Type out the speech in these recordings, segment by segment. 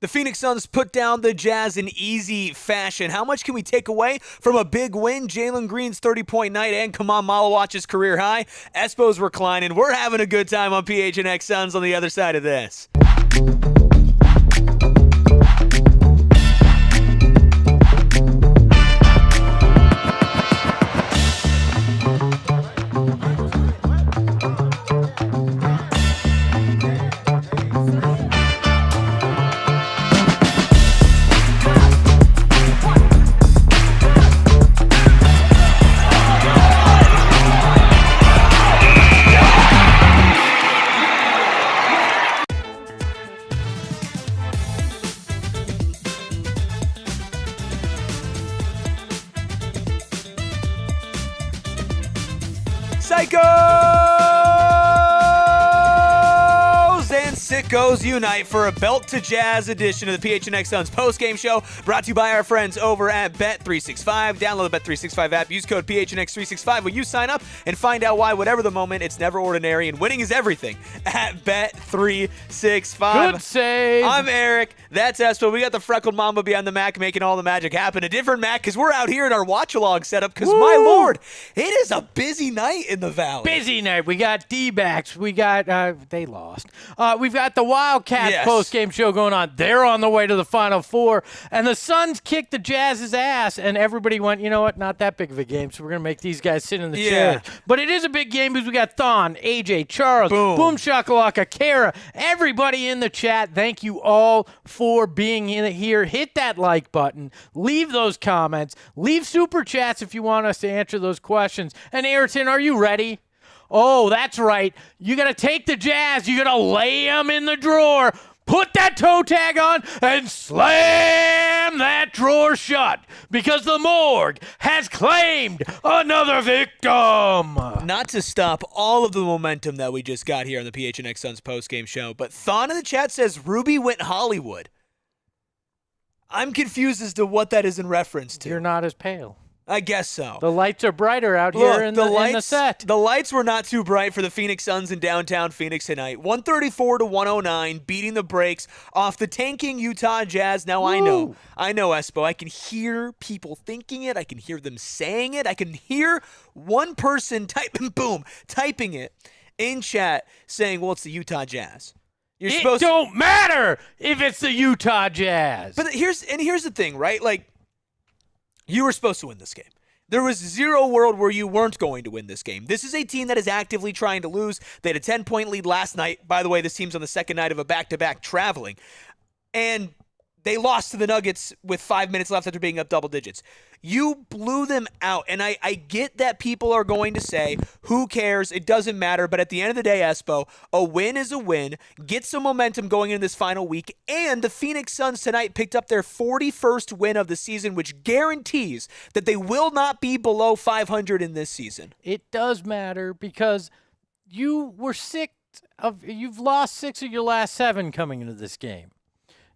The Phoenix Suns put down the Jazz in easy fashion. How much can we take away from a big win? Jalen Green's 30-point night and Khaman Maluach's career high. Espo's reclining. We're having a good time on PHNX Suns on the other side of this. Psychos and sickos unite for a Belt to Jazz edition of the PHNX Suns postgame show, brought to you by our friends over at Bet365. Download the Bet365 app, use code PHNX365 when you sign up, and find out why, whatever the moment, it's never ordinary and winning is everything at Bet365. Good save. I'm Eric. That's Espo. We got the freckled mamba behind the Mac making all the magic happen. A different Mac because we're out here in our watch-along setup because, my Lord, it is a busy night in the Valley. Busy night. We got D-backs. We got, they lost. We've got the Wildcats post-game show going on. They're on the way to the Final Four. And the Suns kicked the Jazz's ass, and everybody went, you know what, not that big of a game, so we're going to make these guys sit in the chair. But it is a big game because we got Thon, AJ, Charles, Boom Shakalaka, Kara, everybody in the chat. Thank you all for being in here. Hit that like button. Leave those comments. Leave super chats if you want us to answer those questions. And Ayrton, are you ready? Oh, that's right. You got to take the Jazz. You got to lay them in the drawer. Put that toe tag on and slam that drawer shut because the morgue has claimed another victim. Not to stop all of the momentum that we just got here on the PHNX Suns postgame show, but Thon in the chat says Ruby went Hollywood. I'm confused as to what that is in reference to. You're not as pale. I guess so. The lights are brighter out here in the set. The lights were not too bright for the Phoenix Suns in downtown Phoenix tonight. 134-109, beating the brakes off the tanking Utah Jazz. Now, I know, Espo. I can hear people thinking it. I can hear them saying it. I can hear one person typing it in chat saying, well, it's the Utah Jazz. It don't matter if it's the Utah Jazz. But here's the thing, right? Like, you were supposed to win this game. There was zero world where you weren't going to win this game. This is a team that is actively trying to lose. They had a 10-point lead last night. By the way, this team's on the second night of a back-to-back traveling. And they lost to the Nuggets with 5 minutes left after being up double digits. You blew them out. And I get that people are going to say, who cares? It doesn't matter. But at the end of the day, Espo, a win is a win. Get some momentum going into this final week. And the Phoenix Suns tonight picked up their 41st win of the season, which guarantees that they will not be below 500 in this season. It does matter because you've lost 6 of your last 7 coming into this game.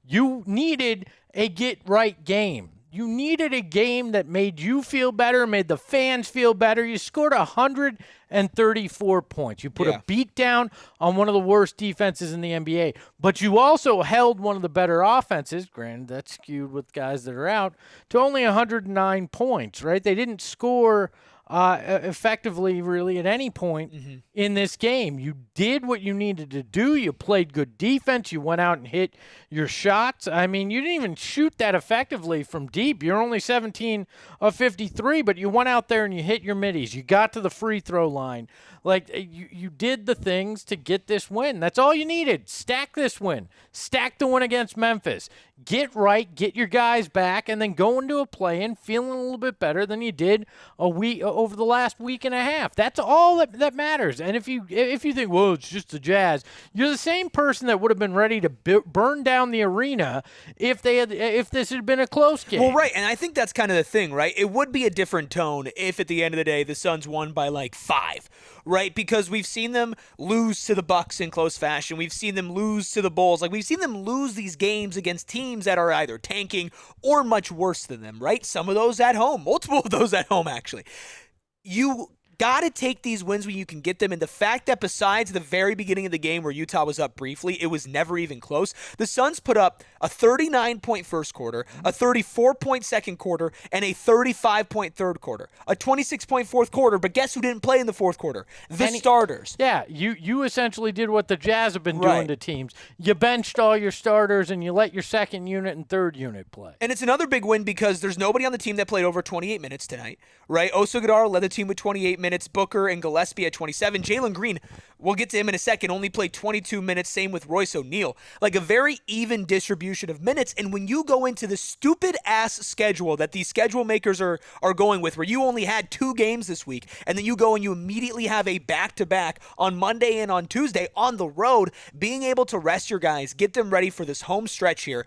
You needed a get-right game. You needed a game that made you feel better, made the fans feel better. You scored 134 points. You put a beat down on one of the worst defenses in the NBA, but you also held one of the better offenses, granted that's skewed with guys that are out, to only 109 points, right? They didn't score effectively really at any point in this game. You did what you needed to do. You played good defense. You went out and hit your shots. I mean, you didn't even shoot that effectively from deep. You're only 17 of 53, but you went out there and you hit your middies. You got to the free throw line. Like, you did the things to get this win. That's all you needed. Stack this win. Stack the win against Memphis. Get right, get your guys back, and then go into a play-in feeling a little bit better than you did over the last week and a half. That's all that matters. And if you think, well, it's just the Jazz, you're the same person that would have been ready to burn down the arena if this had been a close game. Well, right, and I think that's kind of the thing, right? It would be a different tone if at the end of the day the Suns won by like 5. Right, because we've seen them lose to the Bucks in close fashion. We've seen them lose to the Bulls. Like, we've seen them lose these games against teams that are either tanking or much worse than them, right? Some of those at home, multiple of those at home, actually. You got to take these wins when you can get them. And the fact that besides the very beginning of the game where Utah was up briefly, it was never even close. The Suns put up a 39-point first quarter, a 34-point second quarter, and a 35-point third quarter. A 26-point fourth quarter, but guess who didn't play in the fourth quarter? The starters. Yeah, you essentially did what the Jazz have been doing to teams. You benched all your starters and you let your second unit and third unit play. And it's another big win because there's nobody on the team that played over 28 minutes tonight, right? Oso led the team with 28 minutes. Booker and Gillespie at 27. Jalen Green, we'll get to him in a second, only played 22 minutes. Same with Royce O'Neal. Like a very even distribution of minutes. And when you go into the stupid-ass schedule that these schedule makers are going with, where you only had 2 games this week, and then you go and you immediately have a back-to-back on Monday and on Tuesday on the road, being able to rest your guys, get them ready for this home stretch here,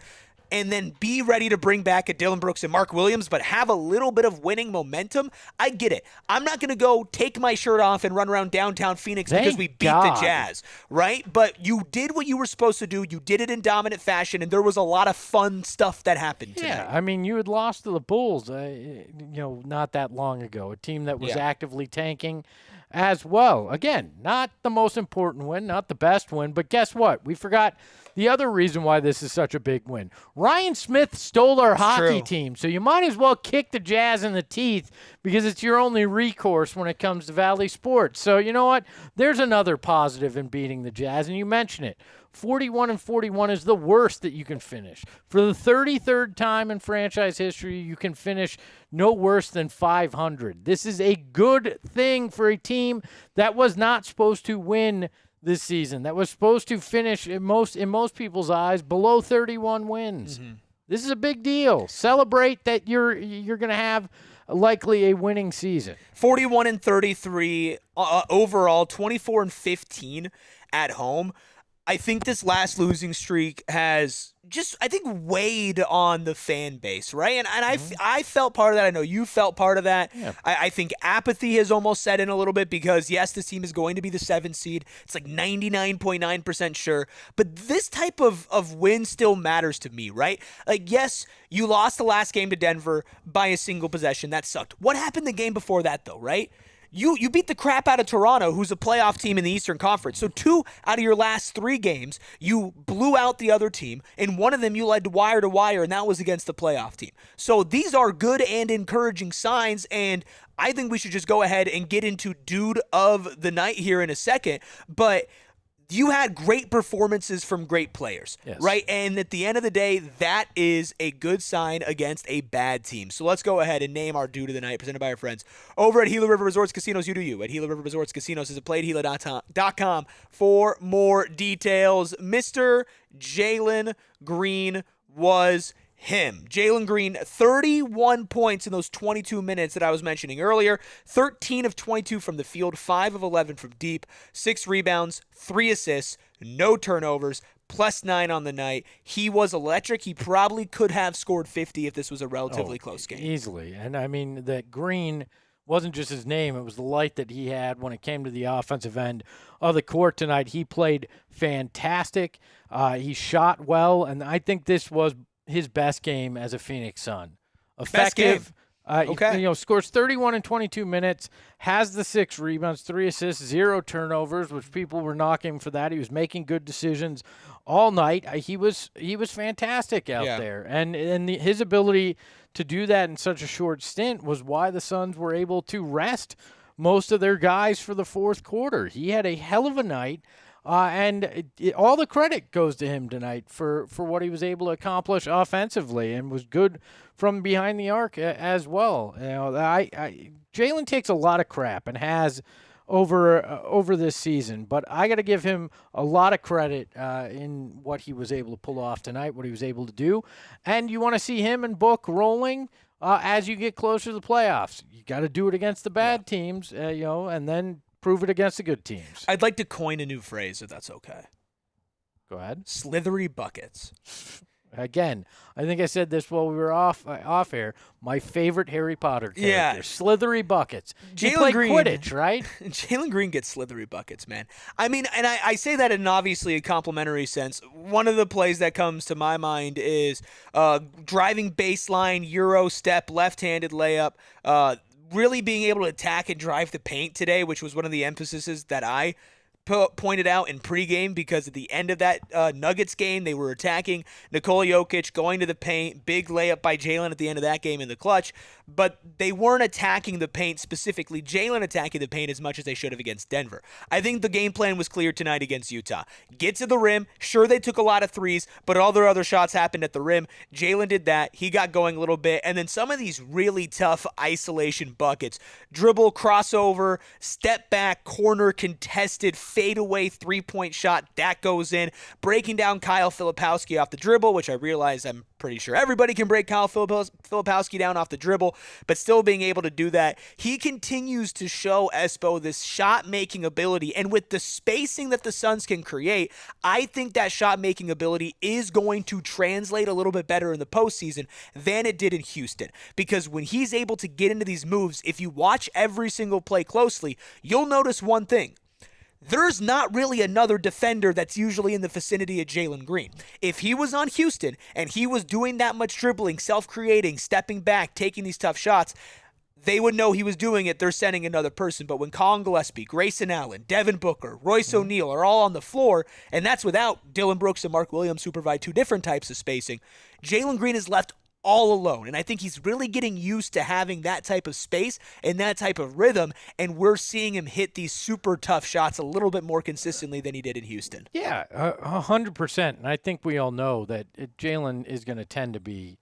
and then be ready to bring back a Dillon Brooks and Mark Williams, but have a little bit of winning momentum, I get it. I'm not going to go take my shirt off and run around downtown Phoenix because we beat the Jazz, right? But you did what you were supposed to do. You did it in dominant fashion, and there was a lot of fun stuff that happened tonight. Yeah, I mean, you had lost to the Bulls, not that long ago, a team that was actively tanking as well. Again, not the most important win, not the best win, but guess what? We forgot the other reason why this is such a big win. Ryan Smith stole our hockey team, so you might as well kick the Jazz in the teeth because it's your only recourse when it comes to Valley Sports. So you know what? There's another positive in beating the Jazz, and you mention it. 41-41 is the worst that you can finish. For the 33rd time in franchise history, you can finish no worse than 500. This is a good thing for a team that was not supposed to win this season, that was supposed to finish in most people's eyes below 31 wins. This is a big deal. Celebrate that you're going to have likely a winning season. 41-33 overall, 24-15 at home. I think this last losing streak has just, I think, weighed on the fan base, right? And I felt part of that. I know you felt part of that. Yeah. I think apathy has almost set in a little bit because, yes, this team is going to be the 7th seed. It's like 99.9% sure. But this type of win still matters to me, right? Like, yes, you lost the last game to Denver by a single possession. That sucked. What happened the game before that, though, right? You beat the crap out of Toronto, who's a playoff team in the Eastern Conference. So 2 out of your last 3 games, you blew out the other team. In one of them, you led wire to wire, and that was against the playoff team. So these are good and encouraging signs, and I think we should just go ahead and get into dude of the night here in a second. But you had great performances from great players, right? And at the end of the day, that is a good sign against a bad team. So let's go ahead and name our dude of the night, presented by our friends over at Gila River Resorts Casinos. You do you at Gila River Resorts Casinos. Is it played? Gila.com for more details. Mr. Jalen Green was him. Jalen Green, 31 points in those 22 minutes that I was mentioning earlier. 13 of 22 from the field, 5 of 11 from deep, 6 rebounds, 3 assists, no turnovers, +9 on the night. He was electric. He probably could have scored 50 if this was a relatively close game. Easily. And I mean, that Green wasn't just his name. It was the light that he had when it came to the offensive end of the court tonight. He played fantastic. He shot well, and I think this was his best game as a Phoenix Sun. Effective. Scores 31 in 22 minutes, has the 6 rebounds, 3 assists, 0 turnovers, which people were knocking him for that. He was making good decisions all night. He was fantastic out there. And his ability to do that in such a short stint was why the Suns were able to rest most of their guys for the fourth quarter. He had a hell of a night. All the credit goes to him tonight for what he was able to accomplish offensively, and was good from behind the arc as well. You know, Jalen takes a lot of crap and has over this season, but I got to give him a lot of credit in what he was able to pull off tonight, what he was able to do. And you want to see him and Book rolling as you get closer to the playoffs. You got to do it against the bad teams, and then prove it against the good teams. I'd like to coin a new phrase, if that's okay. Go ahead. Slithery buckets. Again, I think I said this while we were off air. My favorite Harry Potter character, slithery buckets. Jalen Green, Quidditch, right? Jalen Green gets slithery buckets, man. I mean, and I say that in obviously a complimentary sense. One of the plays that comes to my mind is driving baseline, Euro step, left-handed layup, really being able to attack and drive the paint today, which was one of the emphases that I pointed out in pregame, because at the end of that Nuggets game, they were attacking Nikola Jokic, going to the paint, big layup by Jalen at the end of that game in the clutch, but they weren't attacking the paint, specifically Jalen attacking the paint as much as they should have against Denver. I think the game plan was clear tonight against Utah. Get to the rim. Sure, they took a lot of threes, but all their other shots happened at the rim. Jalen did that. He got going a little bit, and then some of these really tough isolation buckets. Dribble, crossover, step back, corner, contested, fadeaway three-point shot, that goes in. Breaking down Kyle Filipowski off the dribble, which I realize I'm pretty sure everybody can break Kyle Filipowski down off the dribble, but still being able to do that. He continues to show Espo this shot-making ability, and with the spacing that the Suns can create, I think that shot-making ability is going to translate a little bit better in the postseason than it did in Houston, because when he's able to get into these moves, if you watch every single play closely, you'll notice one thing. There's not really another defender that's usually in the vicinity of Jalen Green. If he was on Houston and he was doing that much dribbling, self-creating, stepping back, taking these tough shots, they would know he was doing it. They're sending another person. But when Colin Gillespie, Grayson Allen, Devin Booker, Royce O'Neal are all on the floor, and that's without Dillon Brooks and Mark Williams, who provide two different types of spacing, Jalen Green is left all alone. And I think he's really getting used to having that type of space and that type of rhythm, and we're seeing him hit these super tough shots a little bit more consistently than he did in Houston. Yeah, 100%. And I think we all know that Jalen is going to tend to be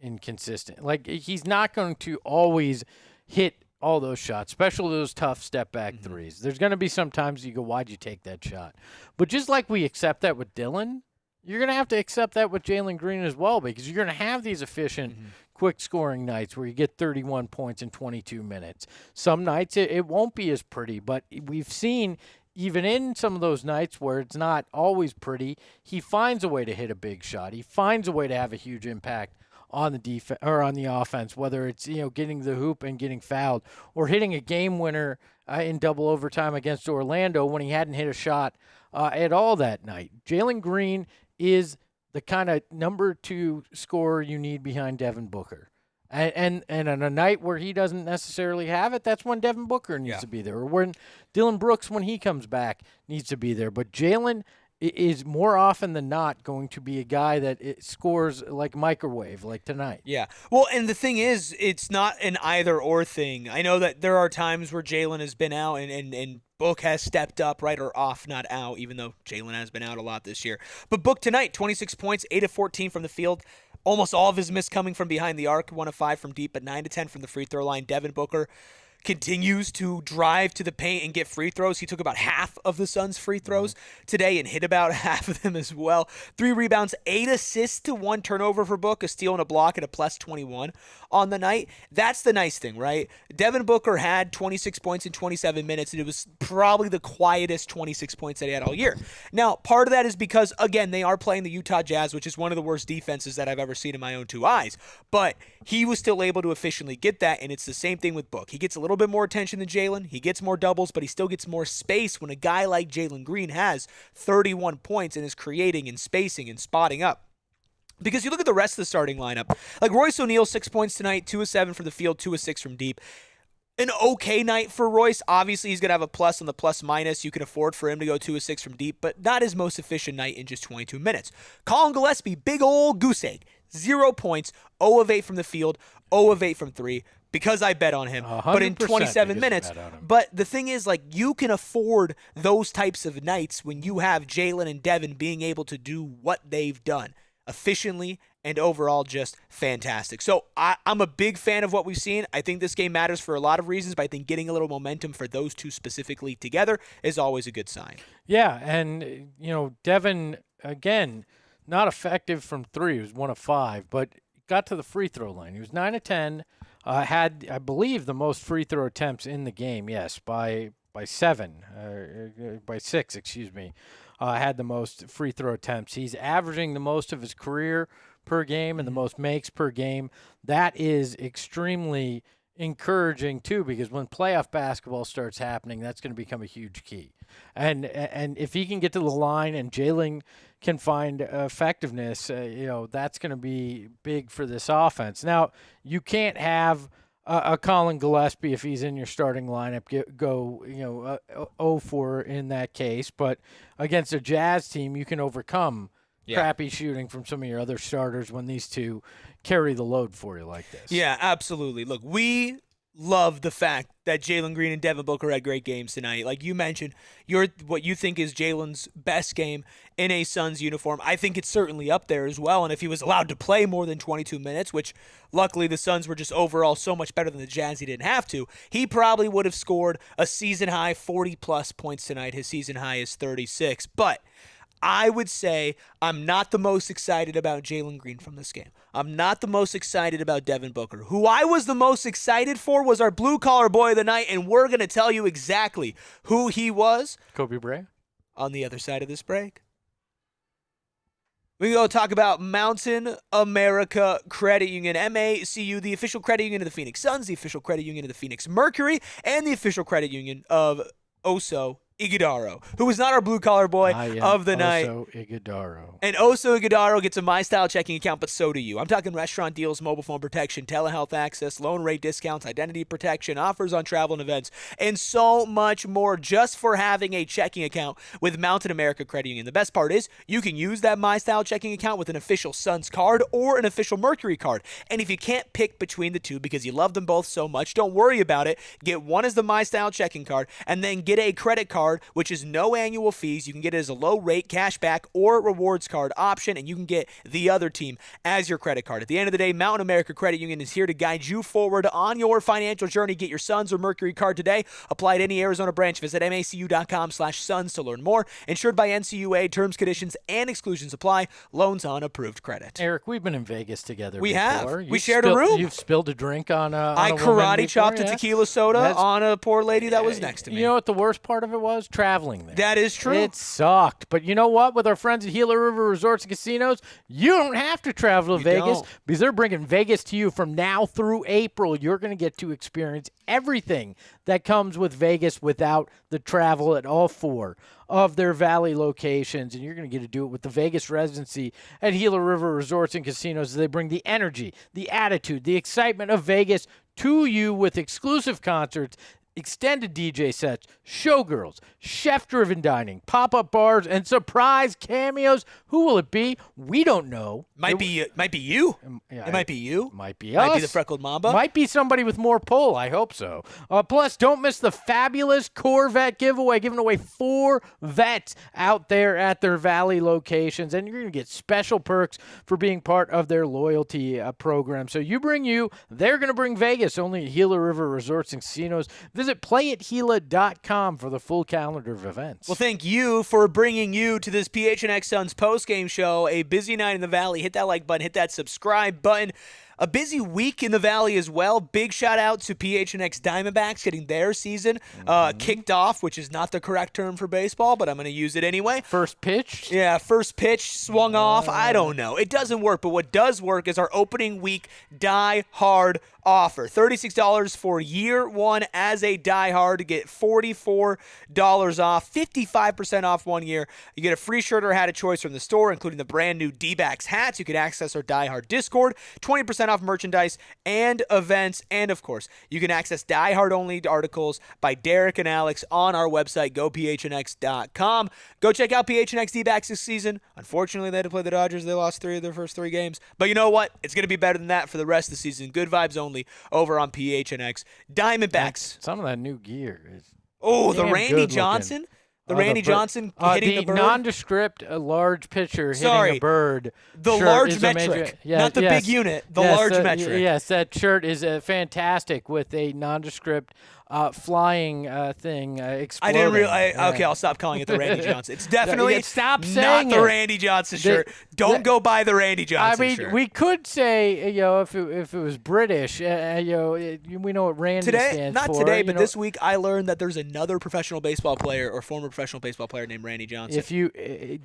inconsistent. Like, he's not going to always hit all those shots, especially those tough step-back threes. There's going to be some times you go, why'd you take that shot? But just like we accept that with Dillon, you're going to have to accept that with Jalen Green as well, because you're going to have these efficient, quick-scoring nights where you get 31 points in 22 minutes. Some nights it won't be as pretty, but we've seen even in some of those nights where it's not always pretty, he finds a way to hit a big shot. He finds a way to have a huge impact on the defense or on the offense, whether it's getting the hoop and getting fouled or hitting a game winner in double overtime against Orlando when he hadn't hit a shot at all that night. Jalen Green is the kind of number 2 scorer you need behind Devin Booker. And on a night where he doesn't necessarily have it, that's when Devin Booker needs to be there, or when Dillon Brooks, when he comes back, needs to be there. But Jalen is more often than not going to be a guy that scores like microwave, like tonight. Yeah. Well, and the thing is, it's not an either-or thing. I know that there are times where Jalen has been out and Book has stepped up, right, or off, not out, even though Jalen has been out a lot this year. But Book tonight, 26 points, 8 of 14 from the field. Almost all of his miss coming from behind the arc, 1 of 5 from deep, but 9 to 10 from the free throw line. Devin Booker continues to drive to the paint and get free throws. He took about half of the Suns' free throws today and hit about half of them as well. 3 rebounds, 8 assists to 1 turnover for Book, a steal and a block, and a plus 21 on the night. That's the nice thing, right? Devin Booker had 26 points in 27 minutes, and it was probably the quietest 26 points that he had all year. Now, part of that is because, again, they are playing the Utah Jazz, which is one of the worst defenses that I've ever seen in my own 2 eyes. But he was still able to efficiently get that, and it's the same thing with Book. He gets a little bit more attention than Jalen. He gets more doubles, but he still gets more space when a guy like Jalen Green has 31 points and is creating and spacing and spotting up. Because you look at the rest of the starting lineup, like Royce O'Neal, 6 points tonight, 2 of 7 from the field, 2 of 6 from deep. An okay night for Royce. Obviously, he's going to have a plus on the plus-minus. You can afford for him to go 2 of 6 from deep, but not his most efficient night in just 22 minutes. Colin Gillespie, big old goose egg. 0 points, 0 of 8 from the field, 0 of 8 from 3. Because I bet on him, but in 27 minutes. But the thing is, like, you can afford those types of nights when you have Jalen and Devin being able to do what they've done efficiently and overall just fantastic. So I'm a big fan of what we've seen. I think this game matters for a lot of reasons, but I think getting a little momentum for those two specifically together is always a good sign. Yeah, and, Devin, again, not effective from 3. He was 1 of 5, but got to the free throw line. He was 9 of 10. Had, I believe, the most free throw attempts in the game. Yes, by 6, excuse me. Had the most free throw attempts. He's averaging the most of his career per game and the most makes per game. That is extremely encouraging too, because when playoff basketball starts happening, that's going to become a huge key. And if he can get to the line and Jalen can find effectiveness, that's going to be big for this offense. Now, you can't have a Colin Gillespie, if he's in your starting lineup, go 0 in that case. But against a Jazz team, you can overcome crappy shooting from some of your other starters when these two carry the load for you like this. Yeah, absolutely. Look, we love the fact that Jalen Green and Devin Booker had great games tonight. Like you mentioned, what you think is Jalen's best game in a Suns uniform. I think it's certainly up there as well. And if he was allowed to play more than 22 minutes, which luckily the Suns were just overall so much better than the Jazz, he didn't have to, he probably would have scored a season-high 40-plus points tonight. His season high is 36. But I would say I'm not the most excited about Jalen Green from this game. I'm not the most excited about Devin Booker. Who I was the most excited for was our blue-collar boy of the night, and we're going to tell you exactly who he was. Kobe Bryant? On the other side of this break. We go talk about Mountain America Credit Union, MACU, the official credit union of the Phoenix Suns, the official credit union of the Phoenix Mercury, and the official credit union of Oso Iguodaro, who was not our blue-collar boy of the night. Oso Iguodaro. And Oso Iguodaro gets a MyStyle checking account, but so do you. I'm talking restaurant deals, mobile phone protection, telehealth access, loan rate discounts, identity protection, offers on travel and events, and so much more just for having a checking account with Mountain America Credit Union. The best part is you can use that MyStyle checking account with an official Suns card or an official Mercury card. And if you can't pick between the two because you love them both so much, don't worry about it. Get one as the MyStyle checking card and then get a credit card, which is no annual fees. You can get it as a low rate cash back or rewards card option, and you can get the other team as your credit card. At the end of the day, Mountain America Credit Union is here to guide you forward on your financial journey. Get your Suns or Mercury card today. Apply at any Arizona branch. Visit macu.com/Suns to learn more. Insured by NCUA. Terms, conditions, and exclusions apply. Loans on approved credit. Eric, we've been in Vegas together We before. have. We shared a room. You've spilled a drink on a I woman karate chopped before, a tequila soda on a poor lady that was next to me. You know what the worst part of it was? Traveling there. That is true. It sucked. But you know what? With our friends at Gila River Resorts and Casinos, you don't have to travel to Vegas because they're bringing Vegas to you from now through April. You're going to get to experience everything that comes with Vegas without the travel at all 4 of their Valley locations, and you're going to get to do it with the Vegas residency at Gila River Resorts and Casinos. They bring the energy, the attitude, the excitement of Vegas to you with exclusive concerts, extended DJ sets, showgirls, chef-driven dining, pop-up bars, and surprise cameos. Who will it be? We don't know. Might be you. It might be you. Might be us. Might be the freckled Mamba. Might be somebody with more pull. I hope so. Plus, don't miss the fabulous Corvette giveaway, giving away 4 vets out there at their Valley locations, and you're going to get special perks for being part of their loyalty program. So you bring you, they're going to bring Vegas, only at Gila River Resorts and Casinos. Visit playatgila.com for the full calendar of events. Well, thank you for bringing you to this PHNX Suns postgame show. A busy night in the Valley. Hit that like button. Hit that subscribe button. A busy week in the Valley as well. Big shout out to PHNX Diamondbacks getting their season kicked off, which is not the correct term for baseball, but I'm going to use it anyway. First pitch? Yeah, first pitch, swung off. I don't know. It doesn't work, but what does work is our opening week Die Hard offer. $36 for year one as a diehard to get $44 off, 55% off 1 year. You get a free shirt or hat of choice from the store, including the brand new D-backs hats. You can access our diehard Discord, 20% off merchandise and events, and of course, you can access diehard only articles by Derek and Alex on our website, gophnx.com. Go check out PHNX D-backs this season. Unfortunately, they had to play the Dodgers. They lost 3 of their first 3 games. But you know what? It's going to be better than that for the rest of the season. Good vibes only over on PHNX. Diamondbacks. Some of that new gear is the Randy Johnson. The Randy Johnson hitting the bird. Nondescript, a large pitcher hitting a bird. The large metric, not the big unit. The large metric. Yes, that shirt is fantastic with a nondescript flying thing exploding. I didn't realize. Okay, I'll stop calling it the Randy Johnson. It's definitely not the Randy Johnson shirt. Don't go buy the Randy Johnson shirt. We could say, if it was British, we know what Randy stands for. Not today, but this week I learned that there's another professional baseball player or former professional baseball player named Randy Johnson. If you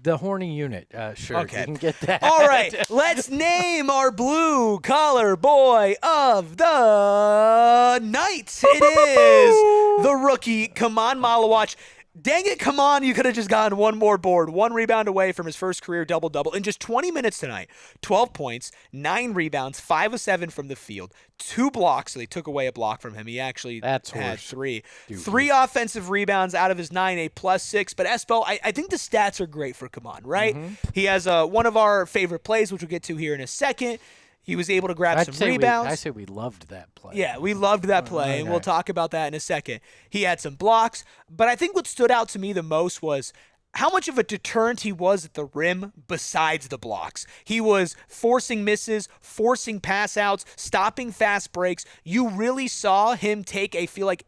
the horny unit shirt, okay. You can get that. All right, let's name our blue collar boy of the night. It is the rookie Khaman Maluach. Dang it, come on. You could have just gotten one more board, 1 rebound away from his first career double-double in just 20 minutes tonight. 12 points, 9 rebounds, 5 of 7 from the field, 2 blocks. So they took away a block from him. He actually had 3. 3 offensive rebounds out of his 9, a +6. But Espo, I think the stats are great for Khaman, right? He has one of our favorite plays, which we'll get to here in a second. He was able to grab some rebounds. I say we loved that play. Yeah, we loved that play, and we'll talk about that in a second. He had some blocks, but I think what stood out to me the most was how much of a deterrent he was at the rim besides the blocks. He was forcing misses, forcing pass outs, stopping fast breaks. You really saw him take I feel like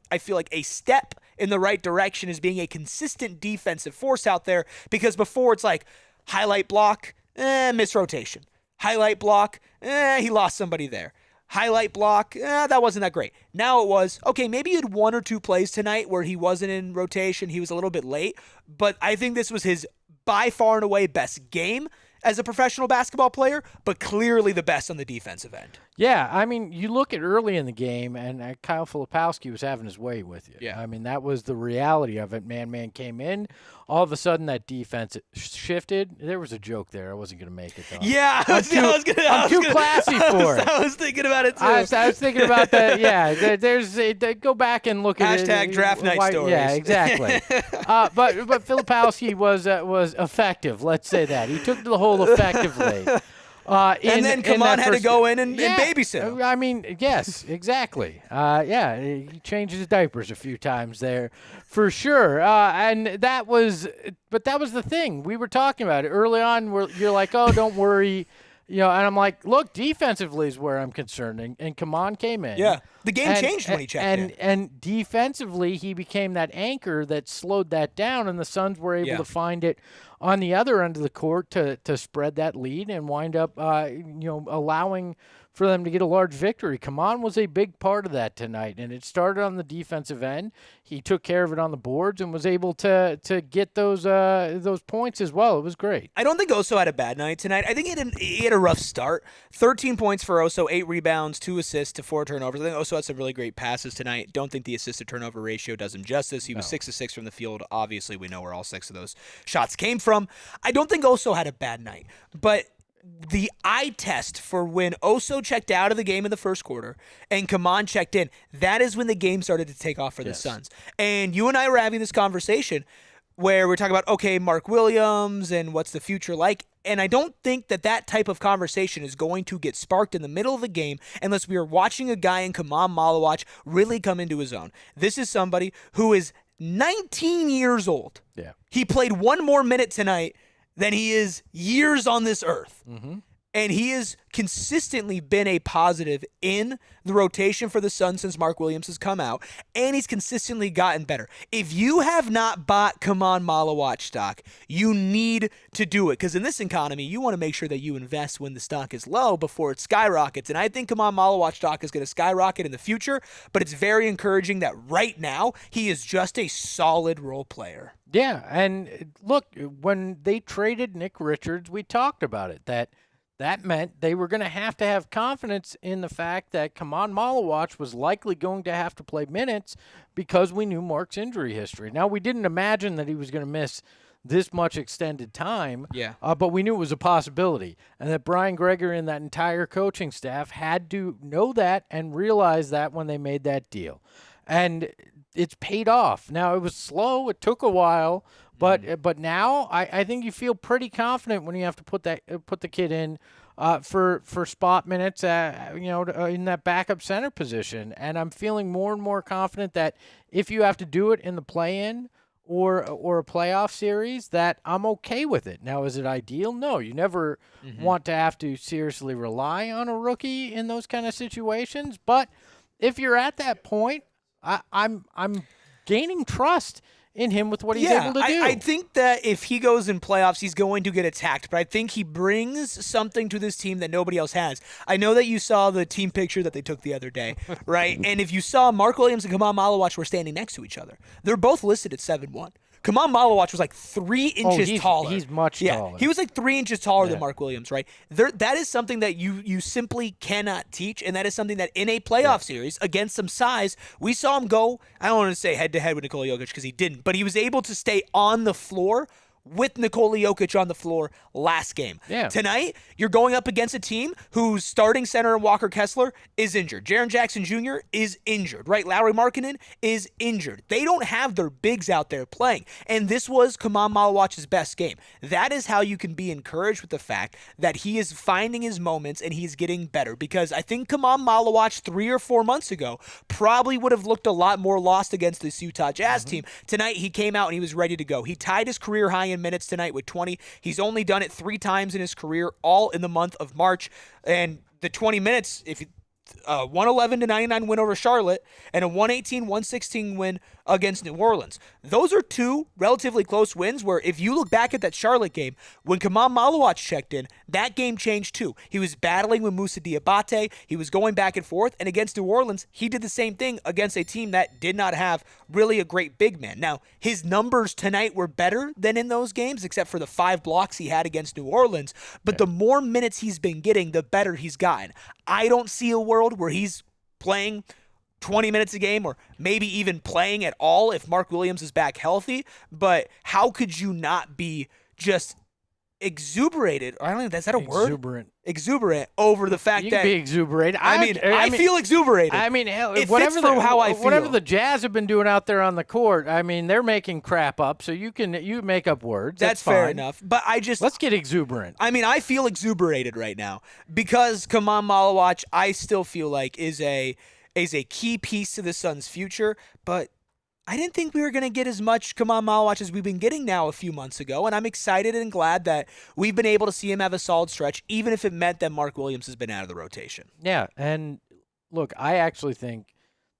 a step in the right direction as being a consistent defensive force out there, because before it's like highlight block, miss rotation. Highlight block, he lost somebody there. Highlight block, that wasn't that great. Now it was, okay, maybe he had 1 or 2 plays tonight where he wasn't in rotation. He was a little bit late, but I think this was his by far and away best game as a professional basketball player, but clearly the best on the defensive end. Yeah, I mean, you look at early in the game, and Kyle Filipowski was having his way with you. Yeah. I mean, that was the reality of it. Man came in. All of a sudden, that defense shifted. There was a joke there. I wasn't going to make it, though. Yeah, I'm too classy for it. I was thinking about it, too. I was thinking about that. Yeah, go back and look at it. Hashtag draft night stories. Yeah, exactly. But Filipowski was effective. Let's say that. He took the whole effectively. And then Khaman had to go in and babysit him. I mean, yes, exactly. He changed his diapers a few times there, for sure. And that was the thing. We were talking about it early on. You're like, oh, don't worry. And I'm like, look, defensively is where I'm concerned. And Khaman came in. Yeah, the game changed when he checked in. And defensively, he became that anchor that slowed that down, and the Suns were able to find it on the other end of the court to spread that lead and wind up, allowing for them to get a large victory. Khaman was a big part of that tonight, and it started on the defensive end. He took care of it on the boards and was able to get those points as well. It was great. I don't think Oso had a bad night tonight. I think he had a rough start. 13 points for Oso, 8 rebounds, 2 assists to 4 turnovers. I think Oso had some really great passes tonight. Don't think the assist-to-turnover ratio does him justice. He was 6 of 6 from the field. Obviously, we know where all 6 of those shots came from. I don't think Oso had a bad night, but the eye test for when Oso checked out of the game in the first quarter and Khaman checked in, that is when the game started to take off for the Suns. And you and I were having this conversation where we're talking about, okay, Mark Williams and what's the future like. And I don't think that type of conversation is going to get sparked in the middle of the game unless we are watching a guy in Khaman Maluach really come into his own. This is somebody who is 19 years old. Yeah. He played 1 more minute tonight than he is years on this earth. Mm-hmm. And he has consistently been a positive in the rotation for the Suns since Mark Williams has come out, and he's consistently gotten better. If you have not bought Khaman Maluach stock, you need to do it, because in this economy, you want to make sure that you invest when the stock is low before it skyrockets. And I think Khaman Maluach stock is going to skyrocket in the future, but it's very encouraging that right now he is just a solid role player. Yeah, and look, when they traded Nick Richards, we talked about it, that meant they were going to have confidence in the fact that Khaman Maluach was likely going to have to play minutes because we knew Mark's injury history. Now, we didn't imagine that he was going to miss this much extended time, but we knew it was a possibility, and that Brian Gregory and that entire coaching staff had to know that and realize that when they made that deal. And it's paid off. Now, it was slow. It took a while, but now I think you feel pretty confident when you have to put the kid in for spot minutes, in that backup center position. And I'm feeling more and more confident that if you have to do it in the play-in or a playoff series, that I'm okay with it. Now, is it ideal? No, you never want to have to seriously rely on a rookie in those kind of situations. But if you're at that point, I'm gaining trust in him with what he's able to do. I think that if he goes in playoffs, he's going to get attacked, but I think he brings something to this team that nobody else has. I know that you saw the team picture that they took the other day, right? And if you saw Mark Williams and Khaman Maluach were standing next to each other, they're both listed at 7-1. Khaman Maluach was like 3 inches taller. He's much taller. He was like 3 inches taller than Mark Williams, right? That is something that you simply cannot teach, and that is something that in a playoff series against some size, we saw him go, I don't want to say head-to-head with Nikola Jokic because he didn't, but he was able to stay on the floor with Nikola Jokic on the floor last game. Yeah. Tonight, you're going up against a team whose starting center Walker Kessler is injured. Jaren Jackson Jr. is injured, right? Lauri Markkanen is injured. They don't have their bigs out there playing, and this was Khaman Maluach's best game. That is how you can be encouraged with the fact that he is finding his moments and he's getting better, because I think Khaman Maluach 3 or 4 months ago probably would have looked a lot more lost against this Utah Jazz team. Tonight, he came out and he was ready to go. He tied his career high in minutes tonight with 20. He's only done it 3 times in his career, all in the month of March. And the 20 minutes, if you 111-99 win over Charlotte and a 118-116 win against New Orleans. Those are 2 relatively close wins where if you look back at that Charlotte game, when Khaman Maluach checked in, that game changed too. He was battling with Moussa Diabate. He was going back and forth. And against New Orleans, he did the same thing against a team that did not have really a great big man. Now, his numbers tonight were better than in those games, except for the 5 blocks he had against New Orleans. But the more minutes he's been getting, the better he's gotten. I don't see a world where he's playing 20 minutes a game or maybe even playing at all if Mark Williams is back healthy. But how could you not be just exuberated? I don't know, is that a word? Exuberant over the fact you that can be exuberant. I feel exuberated. I mean, it whatever fits for how I feel. Whatever the Jazz have been doing out there on the court, I mean, they're making crap up, so you make up words. That's fair fine. Enough. But let's get exuberant. I mean, I feel exuberated right now because Khaman Maluach, I still feel like is a key piece to the Suns' future, but I didn't think we were going to get as much Khaman Maluach as we've been getting now a few months ago, and I'm excited and glad that we've been able to see him have a solid stretch, even if it meant that Mark Williams has been out of the rotation. Yeah, and look, I actually think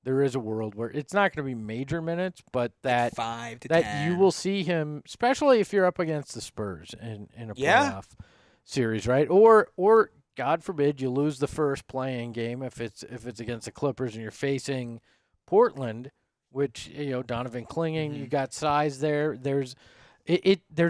there is a world where it's not going to be major minutes, but that 5 to that 10. you will see him, especially if you're up against the Spurs in a playoff series, right? Or God forbid you lose the first play-in game if it's against the Clippers and you're facing Portland, which, Donovan Klinging, you got size there. There's